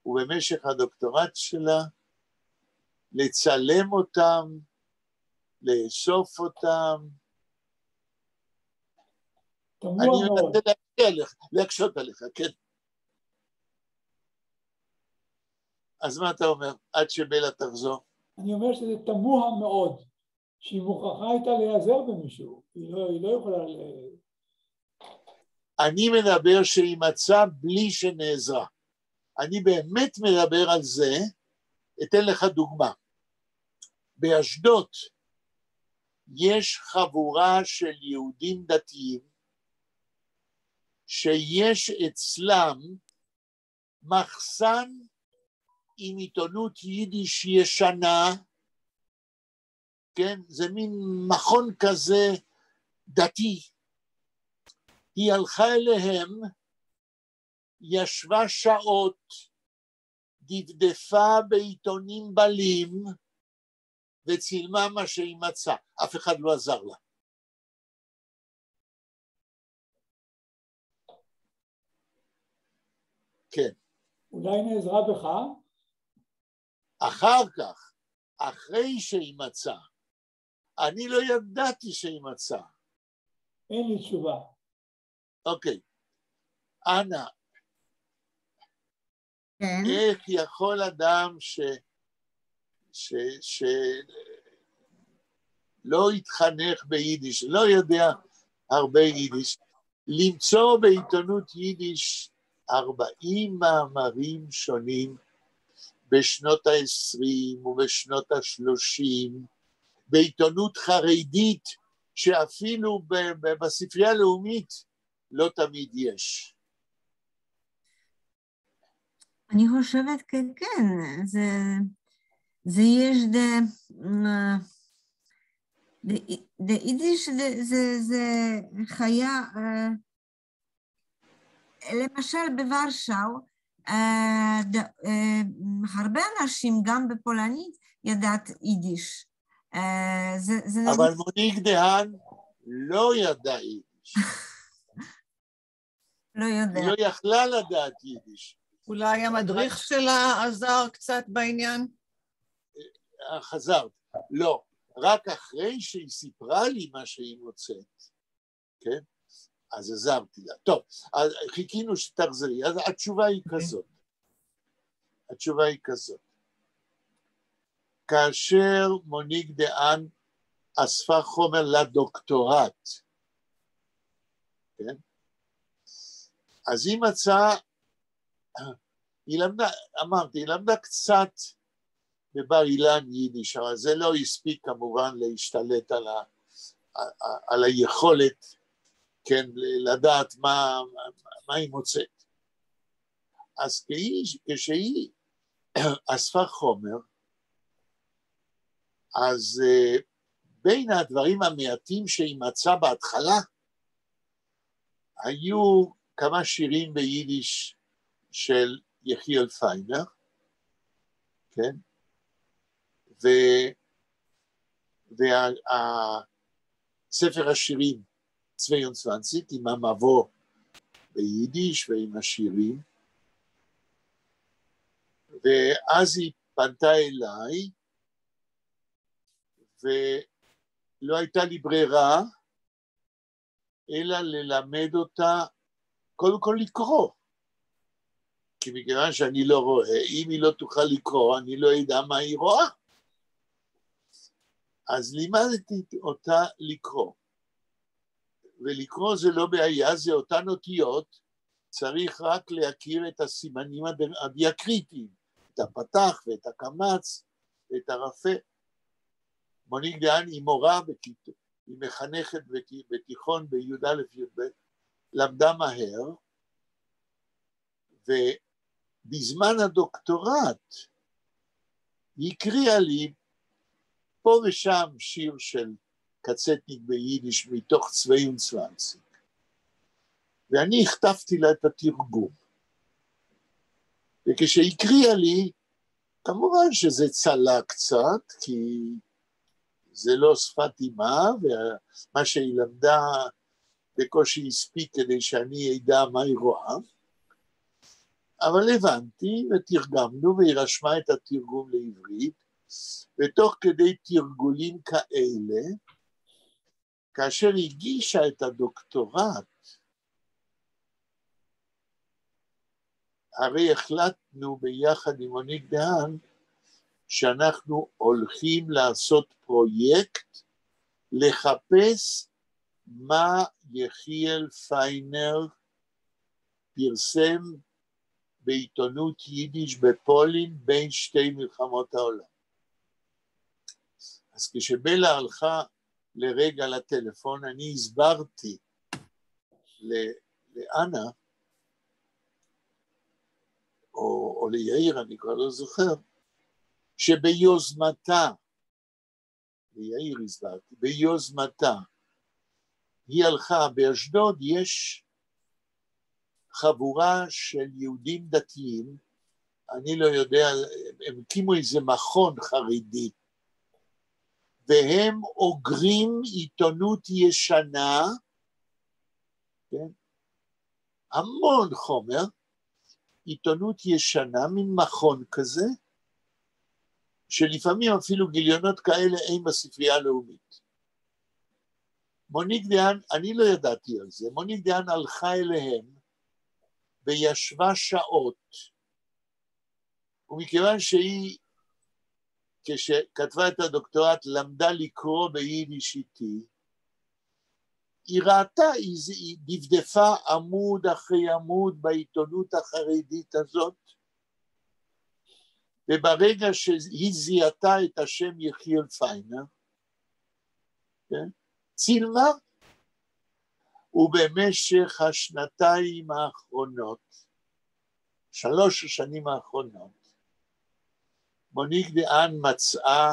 ובמשך הדוקטורט שלה, לצלם אותם, לאסוף אותם? אני מנסה להקשות עליך, כן? אז מה אתה אומר? עד שבלה תחזור.
אני אומר שזה תמוה מאוד, שהיא מוכרחה הייתה להיעזר במישהו, היא לא יכולה
אני מדבר שהיא מצאה בלי שנעזרה. אני באמת מדבר על זה, אתן לך דוגמה. באשדוד יש חבורה של יהודים דתיים, שיש אצלם מחסן עם עיתונות יידיש ישנה, כן? זה מין מכון כזה דתי. היא הלכה אליהם, ישבה שעות, דפדפה בעיתונים בלים, וצילמה מה שהיא מצאה, אף אחד לא עזר לה. כן.
אולי נעזרה בך?
אחר כך, אחרי שהיא מצאה, אני לא ידעתי שהיא מצאה.
אין לי תשובה.
אוקיי. אנה,
כן.
איך יכול אדם לא התחנך ביידיש, לא יודע הרבה יידיש, למצוא בעיתונות יידיש 40 מאמרים שונים בשנות ה-20 ובשנות ה-30, בעיתונות חרדית, שאפילו בספרייה הלאומית לא תמיד יש.
אני חושבת כן, זה יש יידיש, זה חיה, למשל בוורשאו, הרבה אנשים גם בפולנית ידעת יידיש.
אבל מוניק דהן לא ידע יידיש.
לא יודע.
היא לא יכלה לדעת יידיש.
אולי המדריך שלה עזר קצת בעניין?
חזרת. לא, רק אחרי שהיא סיפרה לי מה שהיא מוצאת, כן? אז עזרתי לה. טוב, אז חיכינו שתחזרי. אז התשובה היא כזאת. התשובה היא כזאת. כאשר מוניק דהן אספה חומר לדוקטורט, כן? אז היא מצאה, היא למדה, אמרתי, היא למדה קצת בבר אילן יידיש, אבל זה לא הספיק כמובן להשתלט על היכולת, כן, לדעת מה היא מוצאת. אז כשהיא אספה חומר, אז בין הדברים המעטים שהיא מצאה בהתחלה, היו כמה שירים ביידיש של יחיאל פיינר, כן? והספר השירים 22 עם המבוא ביידיש ועם השירים, ואז היא פנתה אליי, ולא הייתה לי ברירה, אלא ללמד אותה קודם כל לקרוא, כי מכיוון שאני לא רואה, אם היא לא תוכל לקרוא, אני לא יודע מה היא רואה. אז לימדתי אותה לקרוא, ולקרוא זה לא בעיה, זה אותן אותיות, צריך רק להכיר את הסימנים הדיאקריטיים, את הפתח ואת הקמץ ואת הרפה. מוניק דהן היא מורה, היא מחנכת בתיכון בי"א י"ב, למדה מהר, ובזמן הדוקטורט היא הקריאה לי פה ושם שיר של קצטניק ביידיש מתוך 22, ואני הכתבתי לה את התרגום, וכשהקריאה לי, כמובן שזה צלה קצת, כי זה לא שפת אימה, ומה שהיא למדה בקושי הספיק כדי שאני אדע מה היא רואה, אבל הבנתי ותרגמנו, והיא רשמה את התרגום לעברית, ותוך כדי תרגולים כאלה, כאשר הגישה את הדוקטורט, הרי החלטנו ביחד עם מוניק דהן, שאנחנו הולכים לעשות פרויקט, לחפש מה יחיאל פיינר פרסם בעיתונות יידיש בפולין בין שתי מלחמות העולם. אז כשבלה הלכה לרגע לטלפון, אני הסברתי לאנה, או ליאיר, אני כבר לא זוכר, שביוזמתה, ליאיר הסברתי, ביוזמתה, היא הלכה, באשדוד יש חבורה של יהודים דתיים, אני לא יודע, הם הקימו איזה מכון חרדי, והם אוגרים עיתונות ישנה, כן? המון חומר, עיתונות ישנה, מין מכון כזה, שלפעמים אפילו גיליונות כאלה אין בספרייה הלאומית. מוניק דיין, אני לא ידעתי על זה, מוניק דיין הלכה אליהם וישבה שעות, ומכיוון שהיא, כשכתבה את הדוקטורט, למדה לקרוא ביידיש איתי, היא ראתה, היא דפדפה עמוד אחרי עמוד בעיתונות החרדית הזאת, וברגע שהיא זיהתה את השם יחיאל פיינר, כן? צילמה, ובמשך השנתיים האחרונות, 3 השנים האחרונות, מוניק דיין מצאה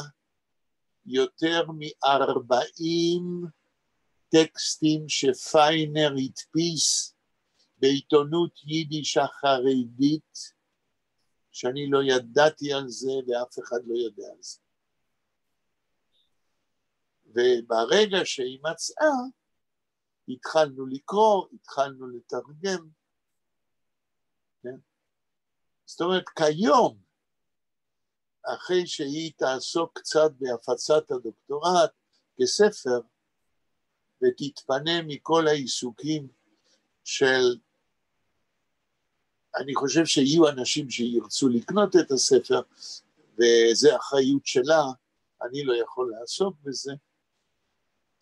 יותר מ-40 טקסטים שפיינר הדפיס בעיתונות יידיש החרדית, שאני לא ידעתי על זה ואף אחד לא יודע על זה. וברגע שהיא מצאה, התחלנו לקרוא, התחלנו לתרגם. כן? זאת אומרת, כיום, אחרי שהיא תעסוק קצת בהפצת הדוקטורט כספר, ותתפנה מכל העיסוקים של, אני חושב שיהיו אנשים שירצו לקנות את הספר, וזה אחריות שלה, אני לא יכול לעסוק בזה,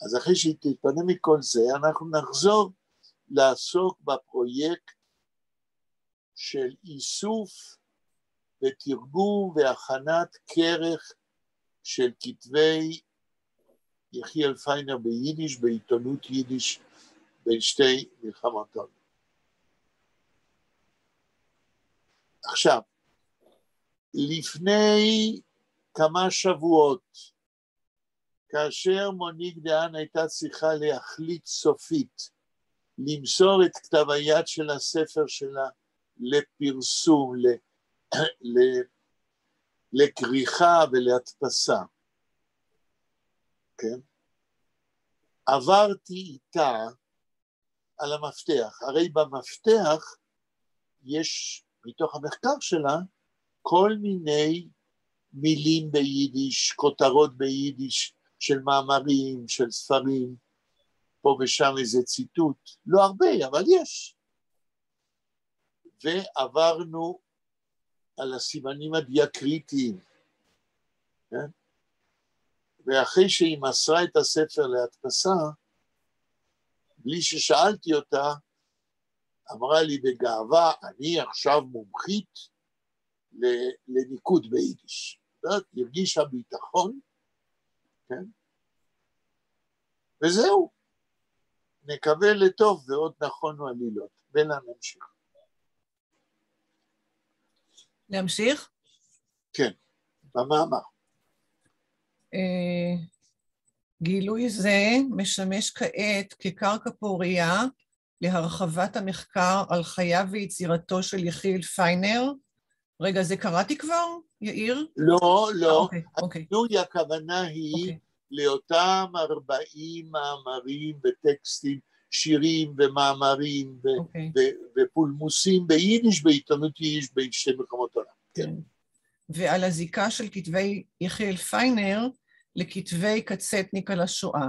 אז אחרי שהיא תתפנה מכל זה, אנחנו נחזור לעסוק בפרויקט של איסוף ותרגום והכנת כרך של כתבי יחיאל פיינר ביידיש, בעיתונות יידיש בין שתי מלחמות העולם. עכשיו, לפני כמה שבועות, כאשר מוניק דיין הייתה צריכה להחליט סופית, למסור את כתב היד של הספר שלה לפרסום, לכריכה ולהדפסה, כן? עברתי איתה על המפתח, הרי במפתח יש מתוך המחקר שלה כל מיני מילים ביידיש, כותרות ביידיש של מאמרים, של ספרים, פה ושם איזה ציטוט, לא הרבה אבל יש. ועברנו על הסימנים הדיאקריטיים, כן? ואחרי שהיא מסרה את הספר להדפסה, בלי ששאלתי אותה, אמרה לי בגאווה, אני עכשיו מומחית לניקוד ביידיש. הרגישה ביטחון, כן? וזהו, נקווה לטוב ועוד נכונו עלילות. ונמשיך.
להמשיך?
כן, במאמר.
גילוי זה משמש כעת כקרקע פוריה להרחבת המחקר על חייו ויצירתו של יחיאל פיינר. רגע, זה קראתי כבר, יאיר?
לא, לא.
אוקיי.
הכוונה היא לאותם 40 מאמרים וטקסטים, שירים ומאמרים ופולמוסים ביידיש, בעיתונות יידיש בין שתי מלחמות העולם. כן.
ועל הזיקה של כתבי יחיאל פיינר לכתבי קצטניק על השואה.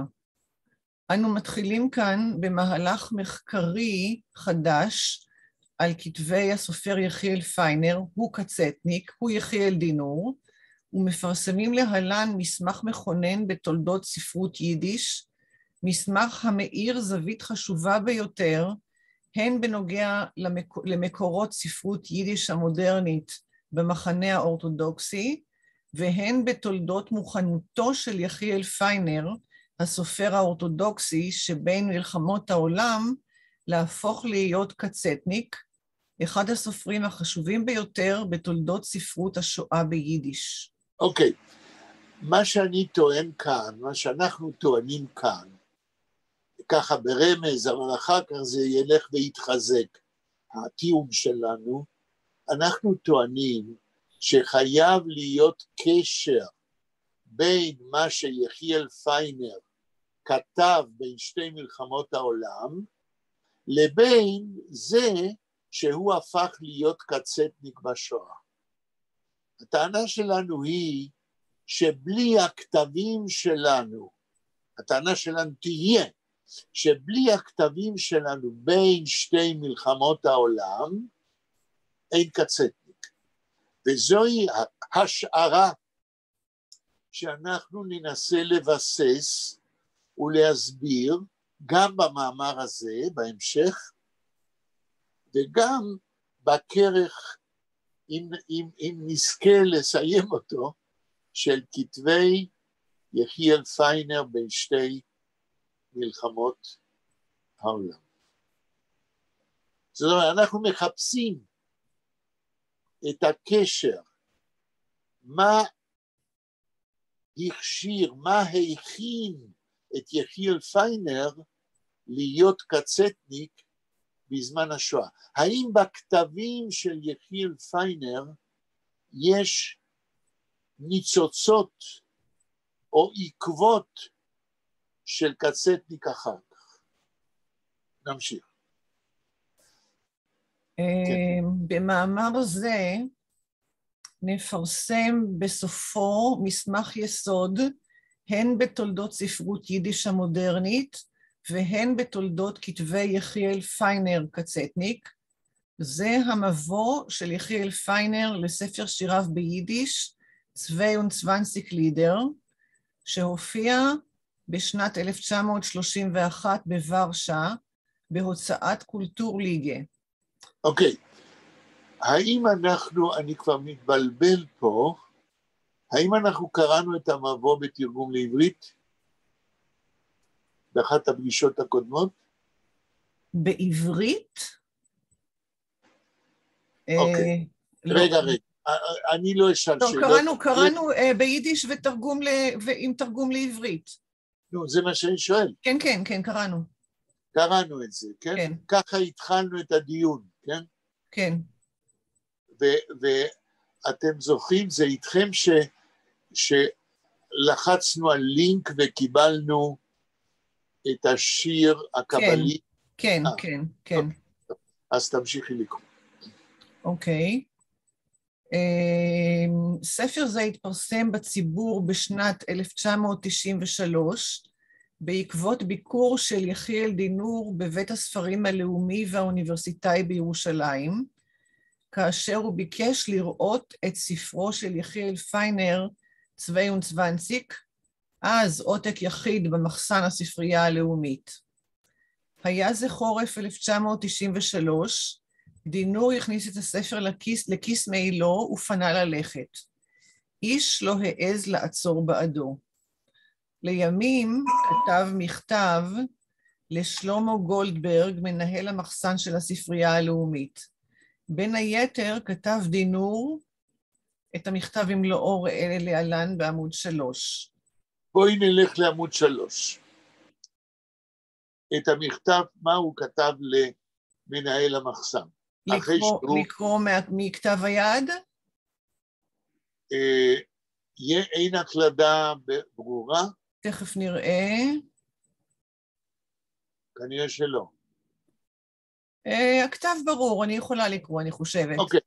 אנו מתחילים כאן במהלך מחקרי חדש על כתבי הסופר יחיאל פיינר, הוא קצטניק, הוא יחיאל דינור, ומפרסמים להלן מסמך מכונן בתולדות ספרות יידיש, מסמך המאיר זווית חשובה ביותר, הן בנוגע למקורות ספרות יידיש המודרנית במחנה האורתודוקסי, והן בתולדות מוכנותו של יחיאל פיינר, הסופר האורתודוקסי שבין מלחמות העולם, להפוך להיות קצטניק, אחד הסופרים החשובים ביותר בתולדות ספרות השואה ביידיש.
אוקיי, מה שאני טוען כאן, מה שאנחנו טוענים כאן, ככה ברמז, אבל אחר כך זה ילך ויתחזק, הטיעון שלנו, אנחנו טוענים שחייב להיות קשר בין מה שיחיאל פיינר כתב בין שתי מלחמות העולם, לבין זה שהוא הפך להיות קצטניק בשואה. הטענה שלנו היא שבלי הכתבים שלנו, הטענה שלנו תהיה שבלי הכתבים שלנו בין שתי מלחמות העולם, אין קצטניק. וזוהי השערה שאנחנו ננסה לבסס ולהסביר גם במאמר הזה בהמשך, וגם בכרך, אם נזכה לסיים אותו, של כתבי יחיאל פיינר בין שתי מלחמות העולם. זאת אומרת, אנחנו מחפשים את הקשר, מה הכשיר, מה הכין את יחיאל פיינר להיות קצטניק בזמן השואה. האם בכתבים של יחיאל פיינר יש ניצוצות או עקבות של קצטניק אחר כך? נמשיך.
במאמר זה נפרסם בסופו מסמך יסוד, הן בתולדות ספרות יידיש המודרנית, והן בתולדות כתבי יחיאל פיינר קצטניק. זה המבוא של יחיאל פיינר לספר שיריו ביידיש, 22 לידר, שהופיע בשנת 1931 בוורשה, בהוצאת קולטור ליגה.
אוקיי. האם אנחנו, אני כבר מתבלבל פה, האם אנחנו קראנו את המבוא בתרגום לעברית? באחת הפגישות הקודמות? בעברית? אוקיי. רגע. אני לא אשאל שאלות.
קראנו ביידיש ועם תרגום לעברית.
נו, זה מה שאני שואל.
כן, קראנו.
קראנו את זה, כן? כן. ככה התחלנו את הדיון, כן?
כן.
ואתם זוכרים, זה איתכם שלחצנו על לינק וקיבלנו את השיר הקבלי?
כן.
אז תמשיכי לקרוא.
אוקיי. ספר זה התפרסם בציבור בשנת 1993, בעקבות ביקור של יחיאל דינור בבית הספרים הלאומי והאוניברסיטאי בירושלים, כאשר הוא ביקש לראות את ספרו של יחיאל פיינר, 22, אז עותק יחיד במחסן הספרייה הלאומית. היה זה חורף 1993, דינור הכניס את הספר לכיס מעילו ופנה ללכת. איש לא העז לעצור בעדו. לימים כתב מכתב לשלמה גולדברג, מנהל המחסן של הספרייה הלאומית. בין היתר כתב דינור את המכתב עם לאור ראה להלן בעמוד 3.
בואי נלך לעמוד 3. את המכתב, מה הוא כתב למנהל המחסן?
לקרוא מכתב היד?
אין הקלדה ברורה?
תכף נראה.
כנראה שלא.
הכתב ברור, אני יכולה לקרוא, אני חושבת.
אוקיי,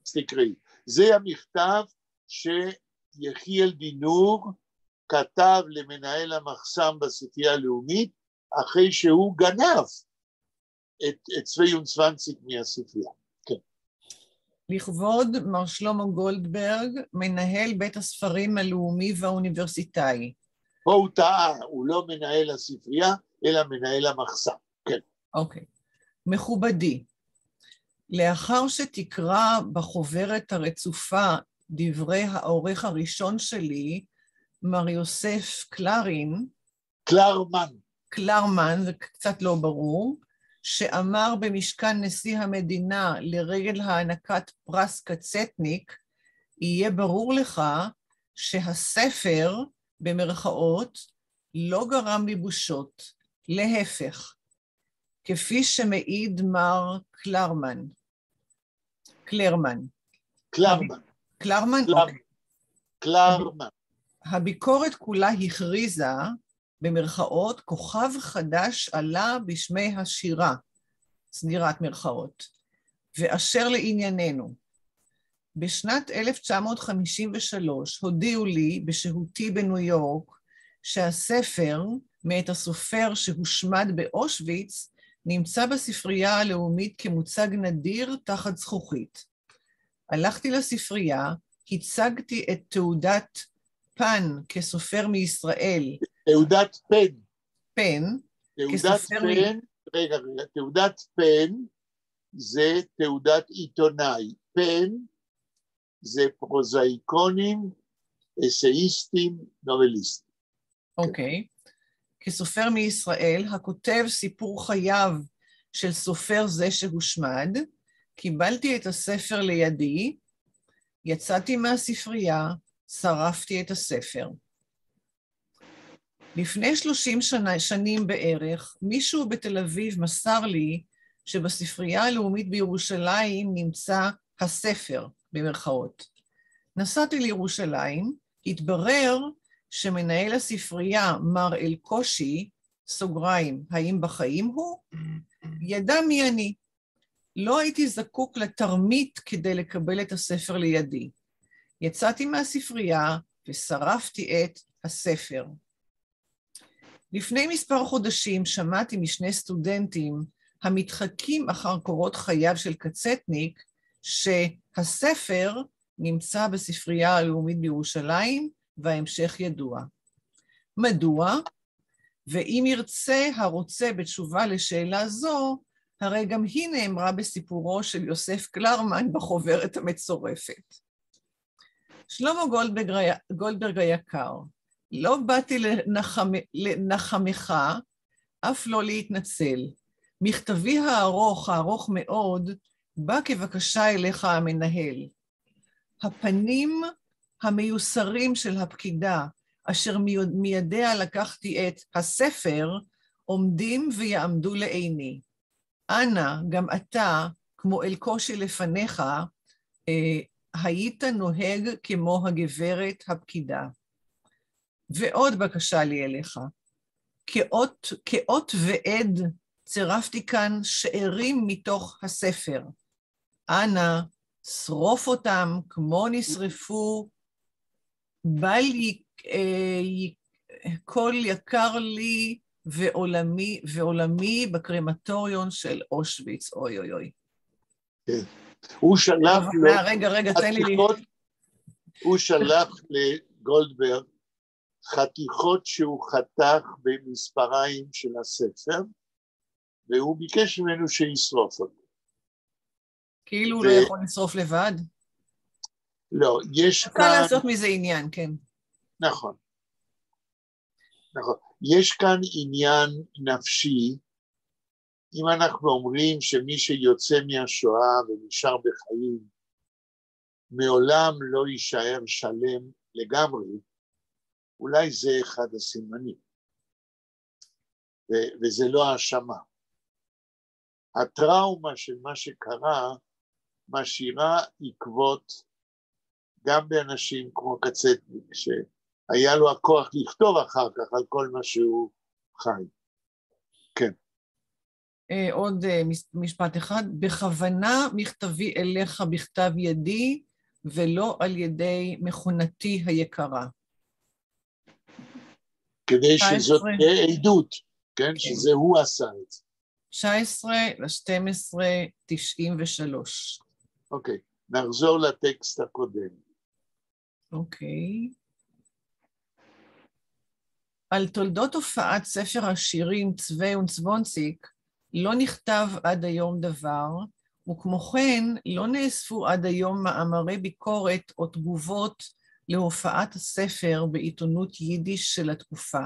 אז תקראי. זה המכתב שיחיאל דינור כתב למנהל המחסן בספרייה הלאומית, אחרי שהוא גנב את 22 מהספרייה. כן.
לכבוד מר שלמה גולדברג, מנהל בית הספרים הלאומי והאוניברסיטאי.
פה הוא טעה, הוא לא מנהל הספרייה, אלא מנהל המחסן. כן.
אוקיי. מכובדי, לאחר שתקרא בחוברת הרצופה דברי העורך הראשון שלי, מר יוסף קלרמן, זה קצת לא ברור, שאמר במשכן נשיא המדינה לרגל הענקת פרס קצטניק, יהיה ברור לך שהספר, במרכאות, לא גרם לי בושות, להפך, כפי שמעיד מר קלרמן. הביקורת כולה הכריזה, במרכאות, כוכב חדש עלה בשמי השירה, סגירת מרכאות, ואשר לענייננו. בשנת 1953 הודיעו לי בשהותי בניו יורק שהספר מאת הסופר שהושמד באושוויץ נמצא בספרייה הלאומית כמוצג נדיר תחת זכוכית. הלכתי לספרייה, הצגתי את תעודת פן כסופר מישראל.
תעודת פן.
פן.
תעודת פן, רגע, תעודת פן זה תעודת עיתונאי. פן זה פרוזאיקונים, אסאיסטים, נובליסטים.
אוקיי. כסופר מישראל, הכותב סיפור חייו של סופר זה שהושמד, קיבלתי את הספר לידי, יצאתי מהספרייה, שרפתי את הספר. לפני 30 שנים בערך, מישהו בתל אביב מסר לי שבספרייה הלאומית בירושלים נמצא הספר, במרכאות. נסעתי לירושלים, התברר שמנהל הספרייה, מר אלקושי, סוגריים, האם בחיים הוא? ידע מי אני. לא הייתי זקוק לתרמית כדי לקבל את הספר לידי. יצאתי מהספרייה ושרפתי את הספר. לפני מספר חודשים שמעתי משני סטודנטים המתחקים אחר קורות חייו של קצטניק, שהספר נמצא בספרייה הלאומית בירושלים, וההמשך ידוע. מדוע? ואם ירצה הרוצה בתשובה לשאלה זו, הרי גם היא נאמרה בסיפורו של יוסף קלרמן בחוברת המצורפת. שלמה גולדברג היקר, לא באתי לנחמך, אף לא להתנצל. מכתבי הארוך מאוד, בא כבקשה אליך המנהל. הפנים המיוסרים של הפקידה, אשר מידיה לקחתי את הספר, עומדים ויעמדו לעיני. אנא, גם אתה, כמו אלקושי לפניך, היית נוהג כמו הגברת הפקידה. ועוד בקשה לי אליך, כאות ועד צירפתי כאן שארים מתוך הספר. אנא, שרוף אותם כמו נשרפו, בל כל יקר לי ועולמי בקרמטוריון של אושוויץ. אוי אוי אוי.
כן. הוא שלח לו...
רגע, תן לי...
הוא שלח לגולדברג חתיכות שהוא חתך במספריים של הספר, והוא ביקש ממנו שישרוף אותו.
כאילו הוא לא יכול לשרוף לבד?
לא, יש כאן...
אפשר לעשות מזה עניין, כן.
נכון. יש כאן עניין נפשי, אם אנחנו אומרים שמי שיוצא מהשואה ונשאר בחיים, מעולם לא יישאר שלם לגמרי, אולי זה אחד הסימנים, וזה לא האשמה. הטראומה של מה שקרה משאירה עקבות גם באנשים כמו קצטניק, שהיה לו הכוח לכתוב אחר כך על כל מה שהוא חי. כן.
עוד משפט אחד, בכוונה מכתבי אליך בכתב ידי, ולא על ידי מכונתי היקרה.
כדי שזאת עדות, כן? שזה הוא עשה את זה. 19/12/93. אוקיי, נחזור לטקסט הקודם.
אוקיי. על תולדות הופעת ספר השירים צווה וצוונציק לא נכתב עד היום דבר, וכמו כן לא נאספו עד היום מאמרי ביקורת או תגובות להופעת הספר בעיתונות יידיש של התקופה.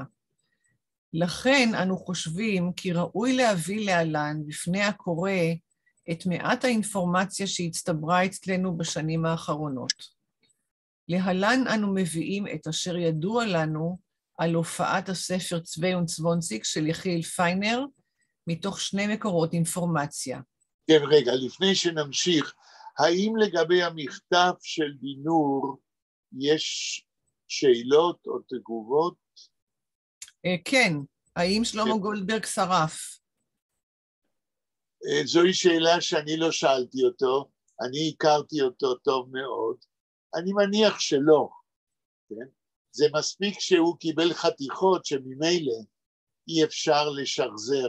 לכן אנו חושבים כי ראוי להביא להלן בפני הקורא את מעט האינפורמציה שהצטברה אצלנו בשנים האחרונות. להלן אנו מביאים את אשר ידוע לנו על הופעת הספר צווה וצוונציק של יחיאל פיינר, מתוך 2 מקורות אינפורמציה.
כן, רגע, לפני שנמשיך, האם לגבי המכתב של דינור יש שאלות או תגובות?
כן, האם שלמה גולדברג שרף?
זוהי שאלה שאני לא שאלתי אותו, אני הכרתי אותו טוב מאוד, אני מניח שלא, כן? זה מספיק שהוא קיבל חתיכות שממילא אי אפשר לשחזר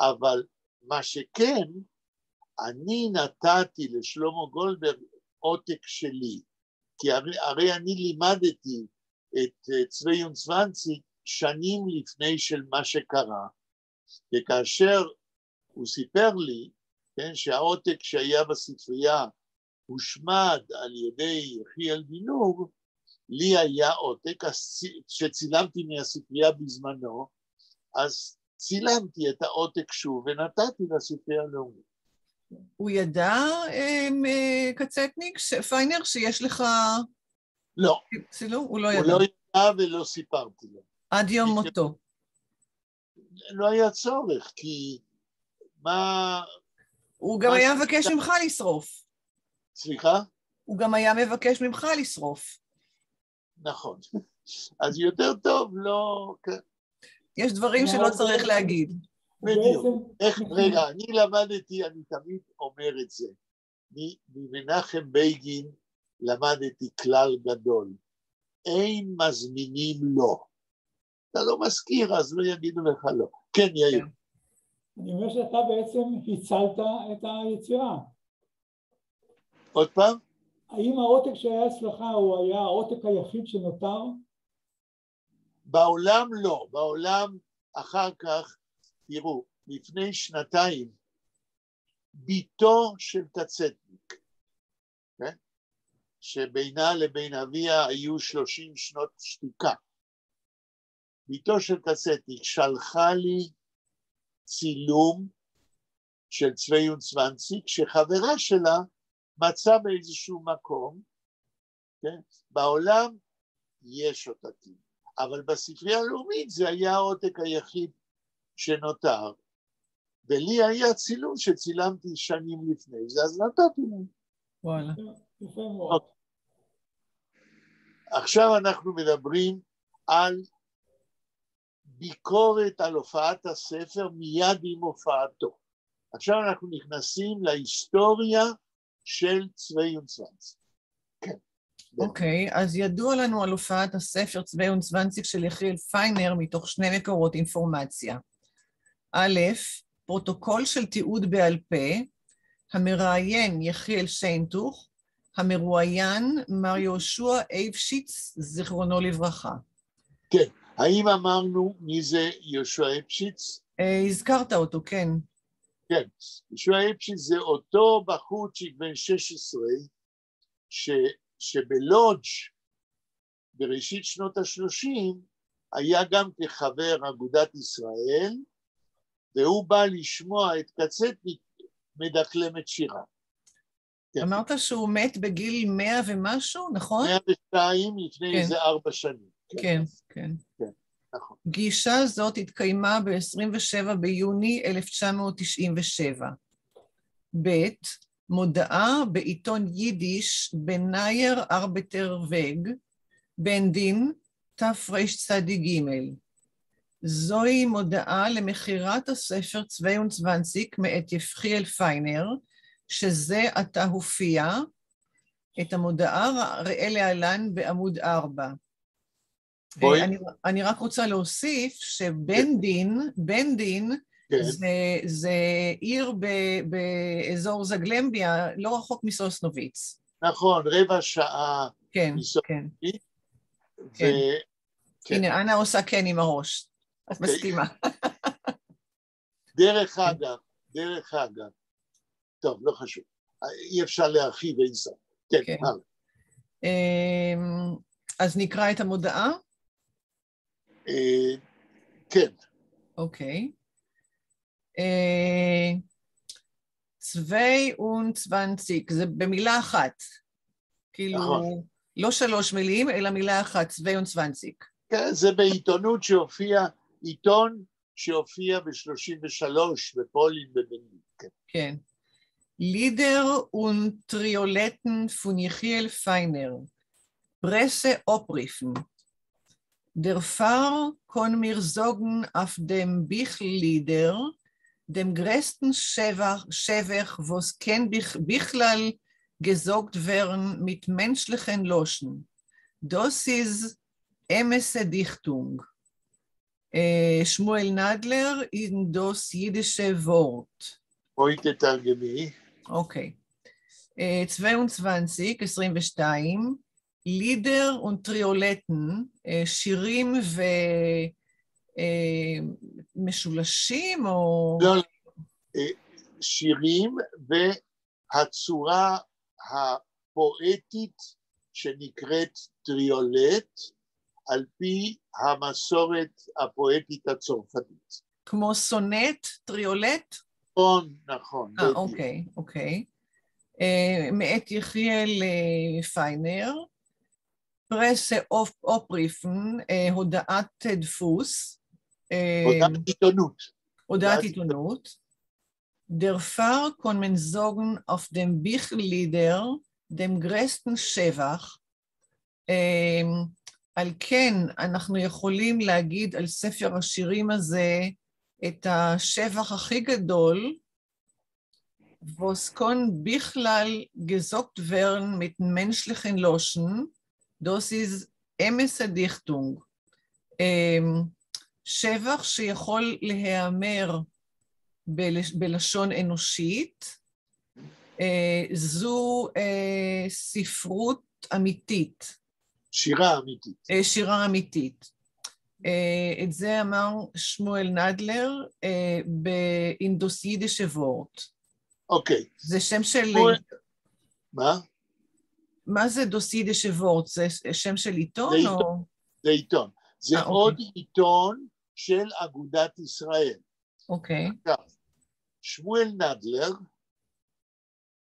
אבל מה שכן, אני נתתי לשלמה גולדברג עותק שלי, כי הרי אני לימדתי את 22 שנים לפני של מה שקרה, וכאשר הוא סיפר לי, כן, שהעותק שהיה בספרייה הושמד על ידי יחיאל בן-נור, לי היה עותק שצילמתי מהספרייה בזמנו, אז צילמתי את העותק שוב ונתתי לספרייה הלאומית.
הוא ידע, קצטניק, פיינר, שיש לך...
לא.
הוא לא ידע.
הוא לא ידע ולא סיפרתי לו.
עד יום מותו.
לא היה צורך, כי מה...
הוא גם היה מבקש ממך לשרוף.
סליחה?
הוא גם היה מבקש ממך לשרוף.
נכון. אז יותר טוב, לא...
יש דברים שלא צריך להגיד.
בדיוק. רגע, אני למדתי, אני תמיד אומר את זה. ממנחם בגין למדתי כלל גדול. אין מזמינים לא. אתה לא מזכיר, אז לא יגידו לך לא. כן, יאיר.
אני אומר שאתה בעצם הצלת את היצירה.
עוד פעם?
האם העותק שהיה אצלך הוא היה העותק היחיד שנותר?
בעולם לא. בעולם אחר כך, תראו, לפני שנתיים, ביתו של קצטניק, כן? שבינה לבין אביה היו 30 שנות שתיקה. ביתו של קצטניק שלחה לי צילום של 22 שחברה שלה מצא באיזשהו מקום, כן? בעולם יש עותקים, אבל בספרייה הלאומית זה היה העותק היחיד שנותר, ולי היה צילום שצילמתי שנים לפני זה, אז נתתי להם.
וואלה.
יפה מאוד.
עכשיו אנחנו מדברים על ביקורת על הופעת הספר מיד עם הופעתו. עכשיו אנחנו נכנסים להיסטוריה של 22. כן.
אוקיי, אז ידוע לנו על הופעת הספר 22 של יחיאל פיינר מתוך 2 מקורות אינפורמציה. א', פרוטוקול של תיעוד בעל פה, המראיין יחיאל שיינטוך, המרואיין מר יהושע אייבשיץ, זיכרונו לברכה.
כן, האם אמרנו מי זה יהושע אייבשיץ?
הזכרת אותו, כן.
כן, יהושע אייבשיץ זה אותו בחורצ'יק בן 16, שבלודג' בראשית שנות ה-30 היה גם כחבר אגודת ישראל, והוא בא לשמוע את קצטניק מדקלם את שירה. כן.
אמרת שהוא מת בגיל 100 ומשהו, נכון?
102 לפני
כן.
איזה 4 שנים.
כן, כן.
כן, נכון.
פגישה זאת התקיימה ב-27 ביוני 1997. ב', מודעה בעיתון יידיש בנייר ארבטר וג, בן דין תרצ"ג. זוהי מודעה למכירת הספר 22 מאת יחיאל פיינר, שזה עתה הופיע. את המודעה ראה להלן בעמוד 4. אני רק רוצה להוסיף שבן דין,
כן.
זה עיר באזור זגלמביה, לא רחוק מסוסנוביץ.
נכון, רבע שעה.
כן,
מסוסנוביץ.
כן. הנה, אנה עושה כן עם הראש. את מסכימה.
דרך אגב, טוב, לא חשוב, אי אפשר להרחיב אין סוף. כן, הלאה.
אז נקרא את המודעה?
כן.
אוקיי. 22, זה במילה אחת. כאילו, לא 3 מילים, אלא מילה אחת, 22.
כן, זה בעיתונות שהופיע, עיתון שהופיע ב-33 בפולין בבנין.
כן. Lieder und Trioletten von Jechiel Feiner, Presse opriffen. Der Pfarr kon mir sagen auf dem Bichllieder, dem größten Schäfer, was kann Bichlal gesagt werden mit menschlichen Loschen. Das ist Emesse Dichtung. שמואל נדלר in das jüdische Wort.
Heute תרגמי.
Okay. 22, לידר und טריולטן, שירים ומשולשים או...
לא, שירים והצורה הפואטית שנקראת טריולט, על פי המסורת הפואטית הצרפתית.
כמו סונט, טריולט?
נכון.
אוקיי, אוקיי. מאת יחיאל פיינר, פרסה אופריפן, הודעת דפוס.
הודעת עיתונות.
הודעת עיתונות. Der Pfarr kann man sagen auf dem Bichllieder, dem größten שבח, על כן אנחנו יכולים להגיד על ספר השירים הזה את השבח הכי גדול, was kann בכלל gesagt werden mit menschlichen Loschen, das ist Emesse Dichtung. שבח שיכול להיאמר בלשון אנושית, זו ספרות אמיתית.
שירה אמיתית.
שירה אמיתית. את זה אמר שמואל נדלר באינדוס יידישה וורט.
אוקיי.
זה שם של...
מה?
מה זה דוס יידישה וורט? זה שם של עיתון?
זה עיתון. זה עוד עיתון של אגודת ישראל.
אוקיי.
שמואל נדלר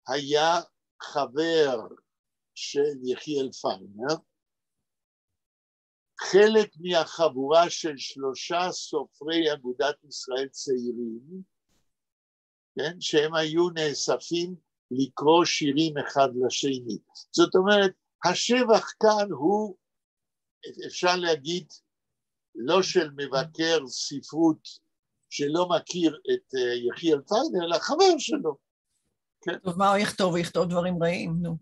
היה חבר של יחיאל פיינר, חלק מהחבורה של 3 סופרי אגודת ישראל צעירים, כן, שהם היו נאספים לקרוא שירים אחד לשני. זאת אומרת, השבח כאן הוא, אפשר להגיד, לא של מבקר ספרות שלא מכיר את יחיאל פיינר, אלא חבר שלו. כן?
טוב, מה הוא יכתוב? הוא יכתוב דברים רעים, נו.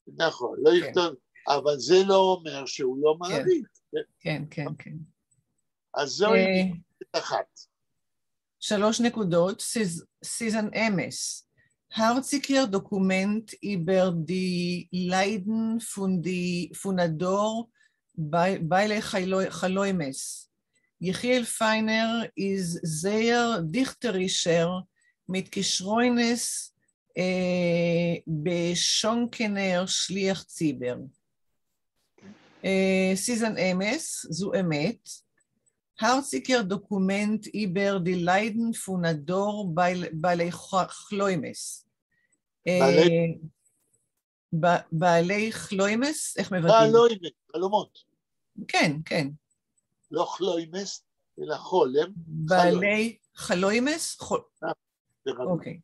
נכון, לא יכתוב, אבל זה לא אומר שהוא לא מעריך.
כן, כן, כן.
אז זוהי נקודה אחת.
3 נקודות, סיזן אמס. Harziger Dokument über die Leiden von der Dor bei Chaloimes. Yechiel Feiner ist sehr dichterischer mit Geschreunes beschonkener Schliach Ziber. Sisan Emes, zu Emet. Harziger Dokument über die Leiden von der Dor bei Chaloimes. בעלי חלוימס, איך מבטאים?
חלוימס, חלומות.
כן, כן.
לא חלוימס, אלא חולם.
בעלי חלוימס? אוקיי.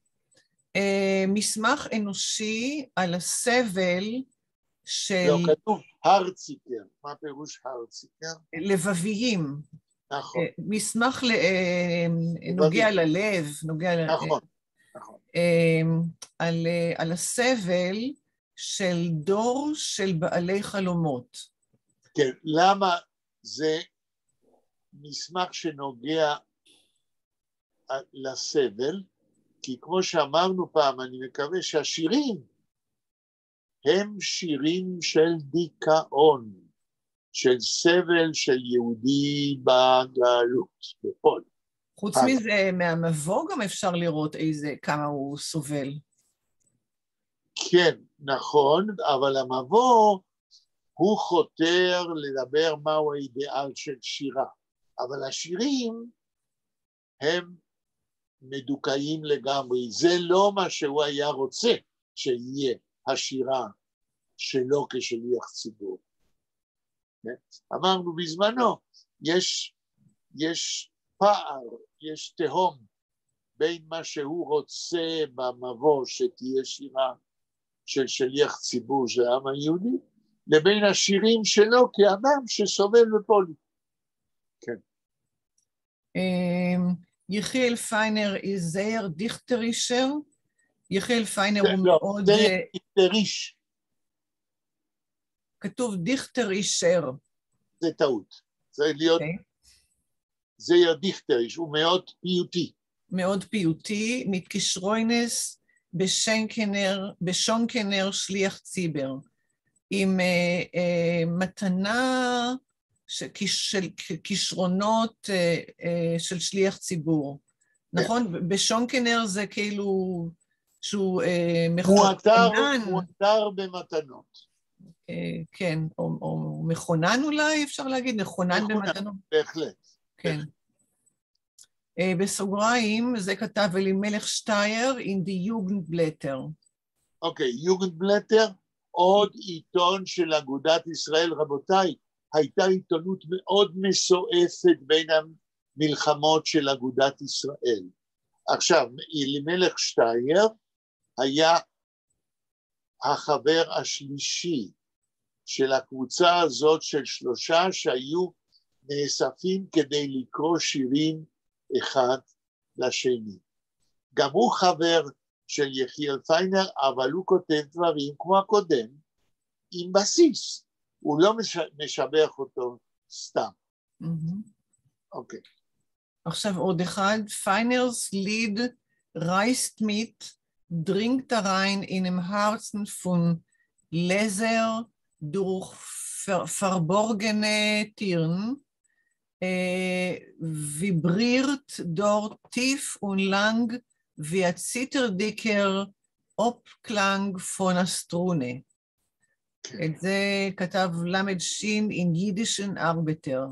מסמך אנושי על הסבל של...
לא, כתוב הרציקר. מה פירוש הרציקר?
לבביים.
נכון.
מסמך נוגע ללב, נוגע ללב.
נכון.
על הסבל של דור של בעלי חלומות.
כן, למה זה מסמך שנוגע לסבל? כי כמו שאמרנו פעם, אני מקווה שהשירים הם שירים של דיכאון, של סבל של יהודי בגלות, בפול.
חוץ מזה, מהמבוא גם אפשר לראות כמה הוא סובל.
כן, נכון, אבל המבוא הוא חותר לדבר מהו האידיאל של שירה. אבל השירים הם מדוכאים לגמרי. זה לא מה שהוא היה רוצה שיהיה השירה שלו כשליח ציבור. אמרנו בזמנו, יש פער, יש תהום בין מה שהוא רוצה במבוא שתהיה שירה של שליח ציבור של העם היהודי, לבין השירים שלו כאדם שסובל בפולין. כן.
יחיאל פיינר איזר דיכטרישר, יחיאל פיינר הוא
לא,
מאוד...
זה דיכטריש.
כתוב דיכטרישר.
זה טעות. צריך להיות, זה דיכטריש, הוא מאוד פיוטי.
מאוד פיוטי, מתקשרוינס בשונקנר שליח ציבר, עם מתנה של כישרונות של שליח ציבור. נכון? בשונקנר זה כאילו שהוא מכונן.
מועטר במתנות.
כן, או מכונן אולי, אפשר להגיד, מכונן במתנות.
בהחלט.
כן. בסוגריים, זה כתב אלימלך שטייר, in the Jugendblätter.
אוקיי, יוגנדבלטר, עוד עיתון של אגודת ישראל, רבותיי, הייתה עיתונות מאוד מסועפת בין המלחמות של אגודת ישראל. עכשיו, אלימלך שטייר היה החבר השלישי של הקבוצה הזאת של 3 שהיו נאספים כדי לקרוא שירים אחד לשני. גם הוא חבר של יחיאל פיינר, אבל הוא כותב דברים כמו הקודם, עם בסיס. הוא לא משבח אותו סתם. אוקיי.
עכשיו עוד אחד, פיינרס ליד reist mit, dringt rein in dem Herzen von Leser durch verborgene Türen, vibriert dort tief und lang wie ein zitterdicker Obklang von einer Strune. את זה כתב למד שין in יידישן ארבטר.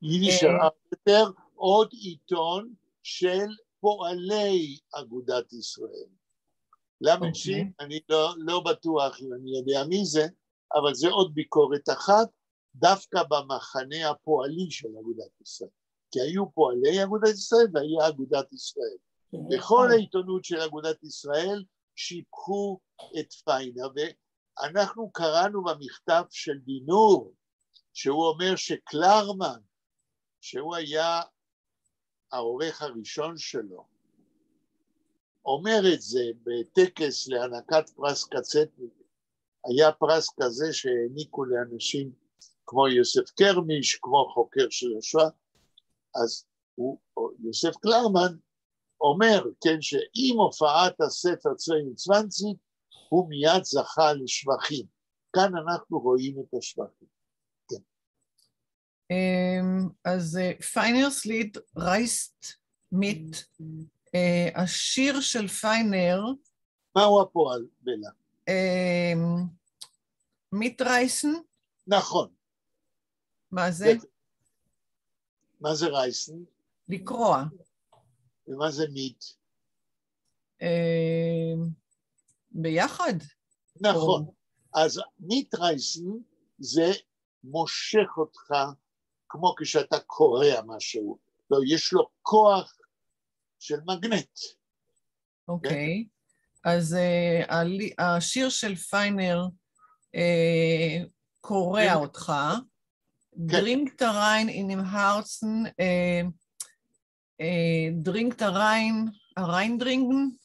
יידישן ארבטר, עוד עיתון של פועלי אגודת ישראל. למד שין, אני לא בטוח אם אני יודע מי זה, אבל זה עוד ביקורת אחת, דווקא במחנה הפועלי של אגודת ישראל. כי היו פועלי אגודת ישראל והיה אגודת ישראל. בכל העיתונות של אגודת ישראל שיבחו את פיינר, ואנחנו קראנו במכתב של דינור, שהוא אומר שקלרמן, שהוא היה העורך הראשון שלו, אומר את זה בטקס להענקת פרס קצטניק. היה פרס כזה שהעניקו לאנשים כמו יוסף קרמיש, כמו חוקר של השואה, אז יוסף קלרמן אומר, כן, שעם הופעת הספר צוויין צוונציג, הוא מיד זכה לשבחים. כאן אנחנו רואים את השבחים. כן.
אז פיינרס ליד רייסט מיט, השיר של פיינר,
מהו הפועל, בלה?
מיטרייסן?
נכון.
מה זה?
מה זה רייסן?
לקרוע.
ומה זה מיט?
ביחד.
נכון. אז מיטרייסן זה מושך אותך כמו כשאתה קורא משהו. לא, יש לו כוח של מגנט.
אוקיי. אז השיר של פיינר קורע אותך. Dringt rein in dem Herzen, dringt rein, reindringen?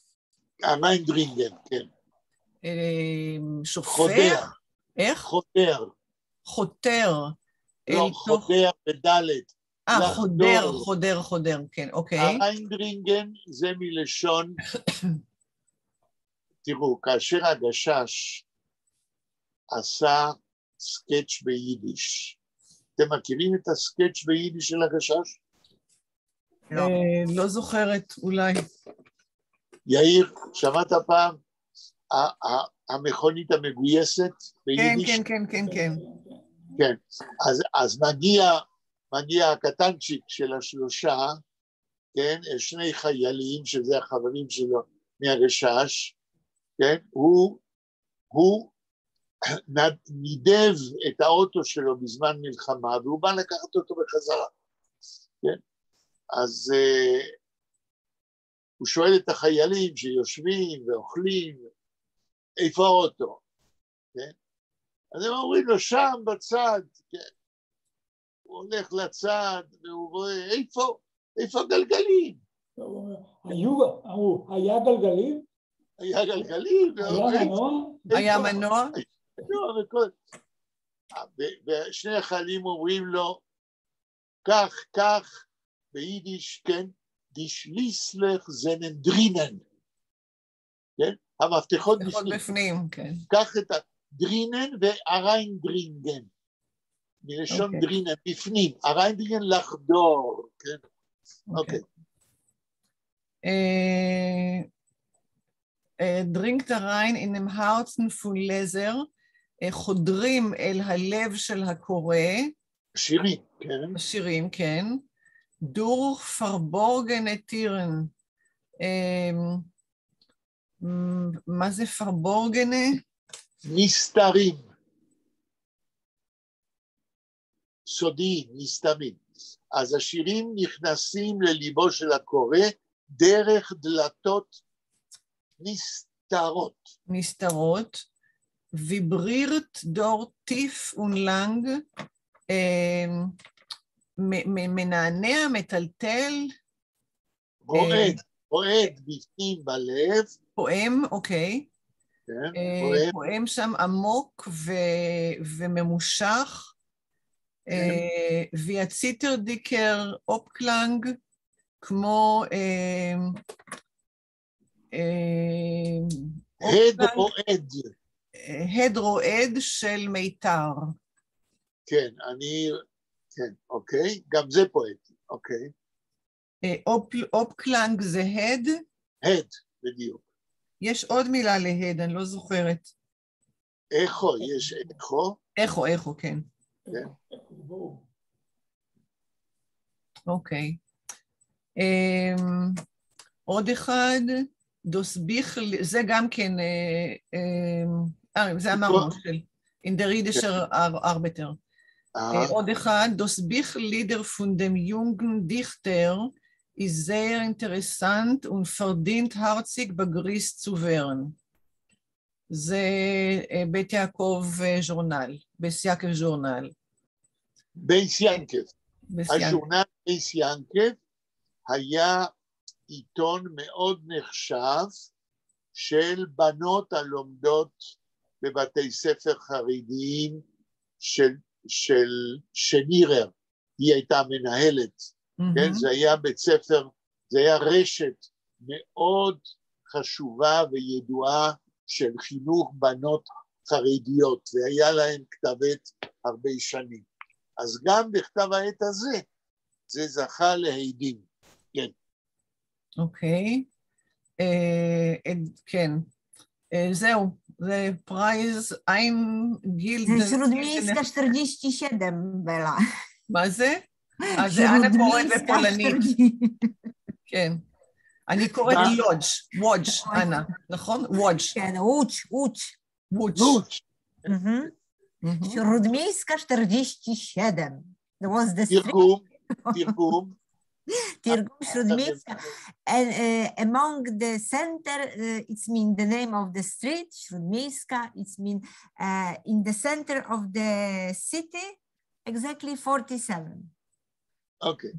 reindringen, כן.
שופך?
חודר.
איך?
חודר.
חותר.
לא, חודר בדלת.
חודר, כן, אוקיי.
הריינדרינגן זה מלשון, תראו, כאשר הגשש עשה סקץ' ביידיש, אתם מכירים את הסקץ' ביידיש של הגשש?
לא זוכרת, אולי.
יאיר, שמעת פעם? המכונית המגויסת ביידיש?
כן.
כן, אז מגיע הקטנצ'יק של השלושה, כן, 2 חיילים, שזה החברים שלו מהגשש, כן, הוא נידב את האוטו שלו בזמן מלחמה, והוא בא לקחת אותו בחזרה, כן? אז הוא שואל את החיילים שיושבים ואוכלים, איפה האוטו? כן? אז הם אומרים לו, שם בצד, כן. הוא הולך לצד, והוא רואה, איפה הגלגלים?
היה גלגלים?
היה גלגלים.
היה מנוע?
היה מנוע?
ושני החיילים אומרים לו, כך, ביידיש, כן, דישליסלך זנן דרינן. כן? המפתחות
בפנים, כן.
קח את הדרינן ואריין דרינגן. מלשון דרינן, בפנים. אריין דרינגן לחדור, כן? אוקיי.
drinkt rein in dem Herzen von Leser, חודרים אל הלב של הקורא.
שירים, כן.
שירים, כן. durch verborgene Tieren. מה זה verborgene?
נסתרים. סודיים, נסתרים. אז השירים נכנסים לליבו של הקורא דרך דלתות נסתרות.
נסתרות. ויברירט דור טיף ונלנג, מנענע, מטלטל.
פועד בפנים בלב.
פועם, אוקיי.
כן,
פועם שם עמוק וממושך. ויציטר דיקר אופקלנג, כמו הד רועד של מיתר.
כן, כן, אוקיי, גם זה פואטי, אוקיי.
אופקלנג זה הד?
הד, בדיוק.
יש עוד מילה להד, אני לא זוכרת.
איכו, יש איכו?
איכו, כן.
כן.
אוקיי. עוד אחד, דוסביך, זה גם כן, זה אמרנו של אינדרידשר ארבטר. עוד אחד, דוסביך לידר פון דם יונגן דיכטר, ist sehr interessant und verdient herzig begrüßt zu werden. זה בית יעקב ז'ורנל, בית יעקב ז'ורנל.
בית ינקב. הז'ורנל בית ינקב היה עיתון מאוד נחשב של בנות הלומדות בבתי ספר חרדיים של שנירר. היא הייתה מנהלת. כן? זה היה בית ספר, זה היה רשת מאוד חשובה וידועה של חינוך בנות חרדיות, והיה להן כתב עת הרבה שנים. אז גם בכתב העת הזה, זה זכה להדים. כן.
אוקיי. כן. זהו, זה פרייז, I'm guild...
זה שרודמיסקה 47, בלה.
מה זה? אז זה אנה קוראת בפולנית. כן. אני קוראת וודג', אנה, נכון? וודג'.
כן, וודג'.
וודג'.
שרודמיסקה 47.
תרגום.
תרגום שרודמיסקה. Among the center, it's mean the name of the street, שרודמיסקה, it's mean in the center of the city, exactly 47.
אוקיי.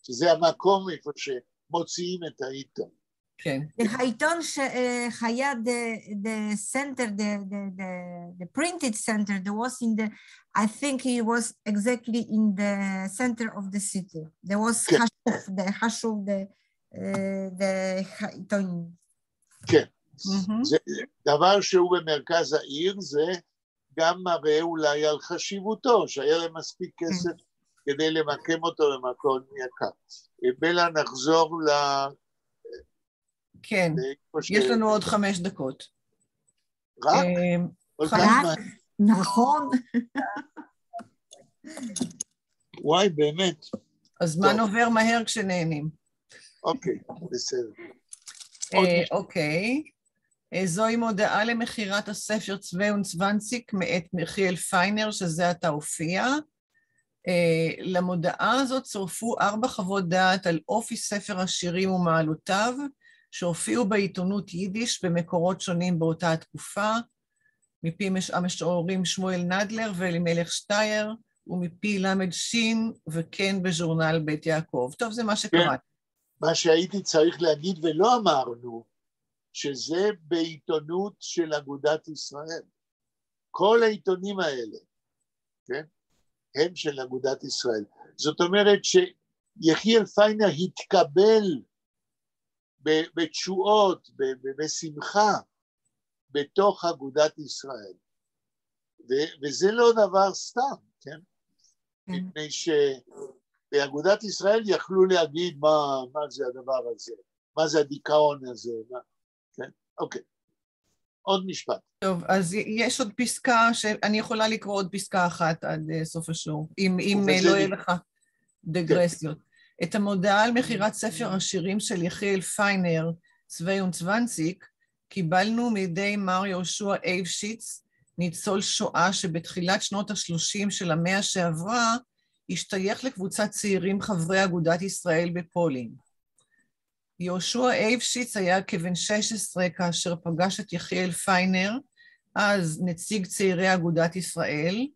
שזה המקום איפה שמוציאים את העיתון.
כן.
העיתון שהיה the center, the printed center, there was in the, I think it was exactly in the center of the city. There was חשוב, the העיתונים.
כן. זה דבר שהוא במרכז העיר, זה גם מראה אולי על חשיבותו, שהיה להם מספיק כסף כדי למקם אותו במקום יקר. בלה, נחזור ל...
כן, יש לנו עוד 5 דקות.
רק?
נכון.
וואי, באמת.
הזמן עובר מהר כשנהנים.
אוקיי, בסדר.
אוקיי. זוהי מודעה למכירת הספר צווה ונצוונציק מאת מיכאל פיינר, שזה עתה הופיע. למודעה הזאת צורפו 4 חוות דעת על אופי ספר השירים ומעלותיו, שהופיעו בעיתונות יידיש במקורות שונים באותה התקופה. מפי המשוררים שמואל נדלר ואלימלך שטייר, ומפי למד שין, וכן בז'ורנל בית יעקב. טוב, זה מה שקראת.
מה שהייתי צריך להגיד ולא אמרנו, שזה בעיתונות של אגודת ישראל. כל העיתונים האלה, כן? הם של אגודת ישראל. זאת אומרת שיחיאל פיינר התקבל בתשואות, בשמחה, בתוך אגודת ישראל. וזה לא דבר סתם, כן? מפני שבאגודת ישראל יכלו להגיד מה זה הדבר הזה, מה זה הדיכאון הזה, כן? אוקיי. עוד משפט.
טוב, אז יש עוד פסקה, שאני יכולה לקרוא עוד פסקה אחת עד סוף השיעור, אם לא יהיה לך דגרסיות. את המודעה על מכירת ספר השירים של יחיאל פיינר, צבי ונצוונציק, קיבלנו מידי מר יהושע אייבשיץ, ניצול שואה שבתחילת שנות ה-30 של המאה שעברה, השתייך לקבוצת צעירים חברי אגודת ישראל בפולין. יהושע אייבשיץ היה כבן 16 כאשר פגש את יחיאל פיינר, אז נציג צעירי אגודת ישראל,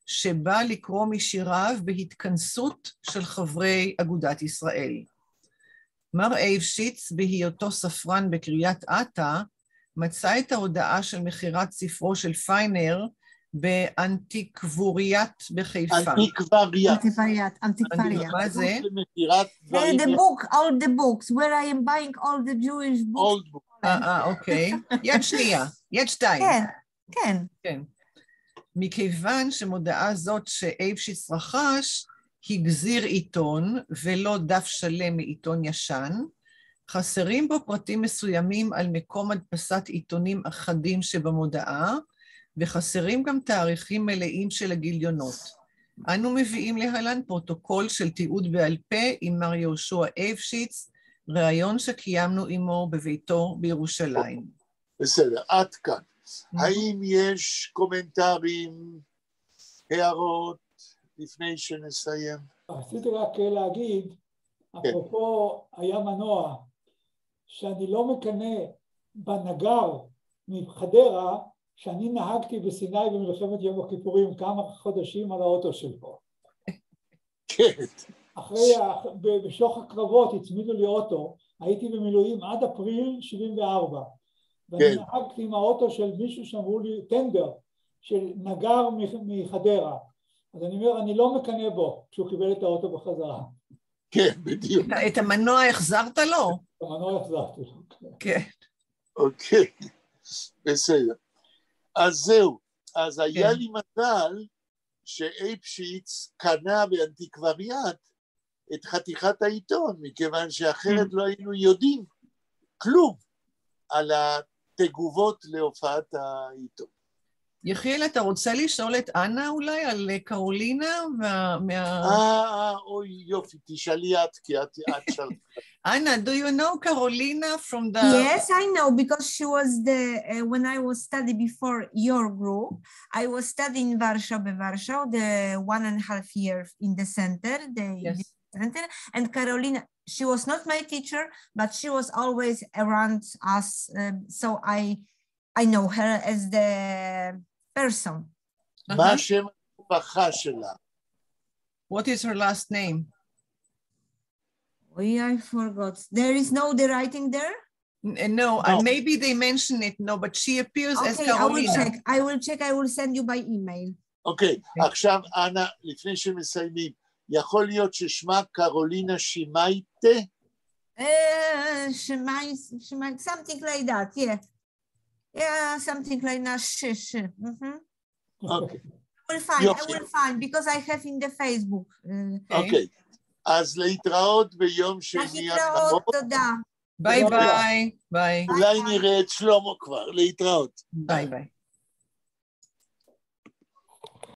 שבא לקרוא משיריו בהתכנסות של חברי אגודת ישראל. מר אייבשיץ, בהיותו ספרן בקריית אתא, מצא את ההודעה של מכירת ספרו של פיינר באנטיקבוריית בחיפה.
אנטיקווריאט.
מה זה?
The book, all the books, where I am buying all the Jewish books.
אוקיי. יד שנייה, יד שתיים.
כן.
מכיוון שמודעה זאת שאייבשיץ רכש, הגזיר עיתון ולא דף שלם מעיתון ישן, חסרים בו פרטים מסוימים על מקום הדפסת עיתונים אחדים שבמודעה, וחסרים גם תאריכים מלאים של הגיליונות. אנו מביאים להלן פרוטוקול של תיעוד בעל פה עם מר יהושע אייבשיץ, ראיון שקיימנו עמו בביתו בירושלים.
בסדר, עד כאן. האם יש קומנטרים, הערות, לפני שנסיים?
רציתי רק להגיד, אפרופו היה מנוע, שאני לא מקנא בנגר מחדרה, שאני נהגתי בסיני במלחמת יום הכיפורים כמה חודשים על האוטו שלו.
כן.
בשוך הקרבות הצמידו לי אוטו, הייתי במילואים עד אפריל 74, ואני נהגתי עם האוטו של מישהו שאמרו לי, טנדר, של נגר מחדרה. אז אני אומר, אני לא מקנא בו, כשהוא קיבל את האוטו בחזרה.
כן, בדיוק.
את המנוע החזרת לו?
את המנוע החזרתי לו.
כן.
אוקיי, בסדר. אז זהו, אז היה לי מזל שאייבשיץ קנה באנטיקווריאט את חתיכת העיתון, מכיוון שאחרת לא היינו יודעים כלום על התגובות להופעת העיתון.
יחיאל, אתה רוצה לשאול את אנה אולי על קרולינה?
אוי יופי, תשאלי את, כי את שאלת.
Anna, do you know Carolina from the...
Yes, I know, because she was when I was studying before your group, I was studying in Warsaw, the 1.5 years in the center, center, and Carolina, she was not my teacher, but she was always around us, so I know her as the person.
מה השם המשפחה שלה?
What is her last name?
I forgot. There is no the writing there?
No, maybe they mention it, no, but she appears as Carolina.
I will check, I will send you by email.
אוקיי, עכשיו, אנה, לפני שמסיימים, יכול להיות ששמה קרולינה שימייטה?
Something like that, yeah. Yeah, something like that,
אוקיי.
I will find, because I have in the Facebook.
אוקיי. אז להתראות ביום שני.
להתראות, תודה.
ביי ביי. ביי.
אולי נראה את שלמה כבר, להתראות.
ביי ביי.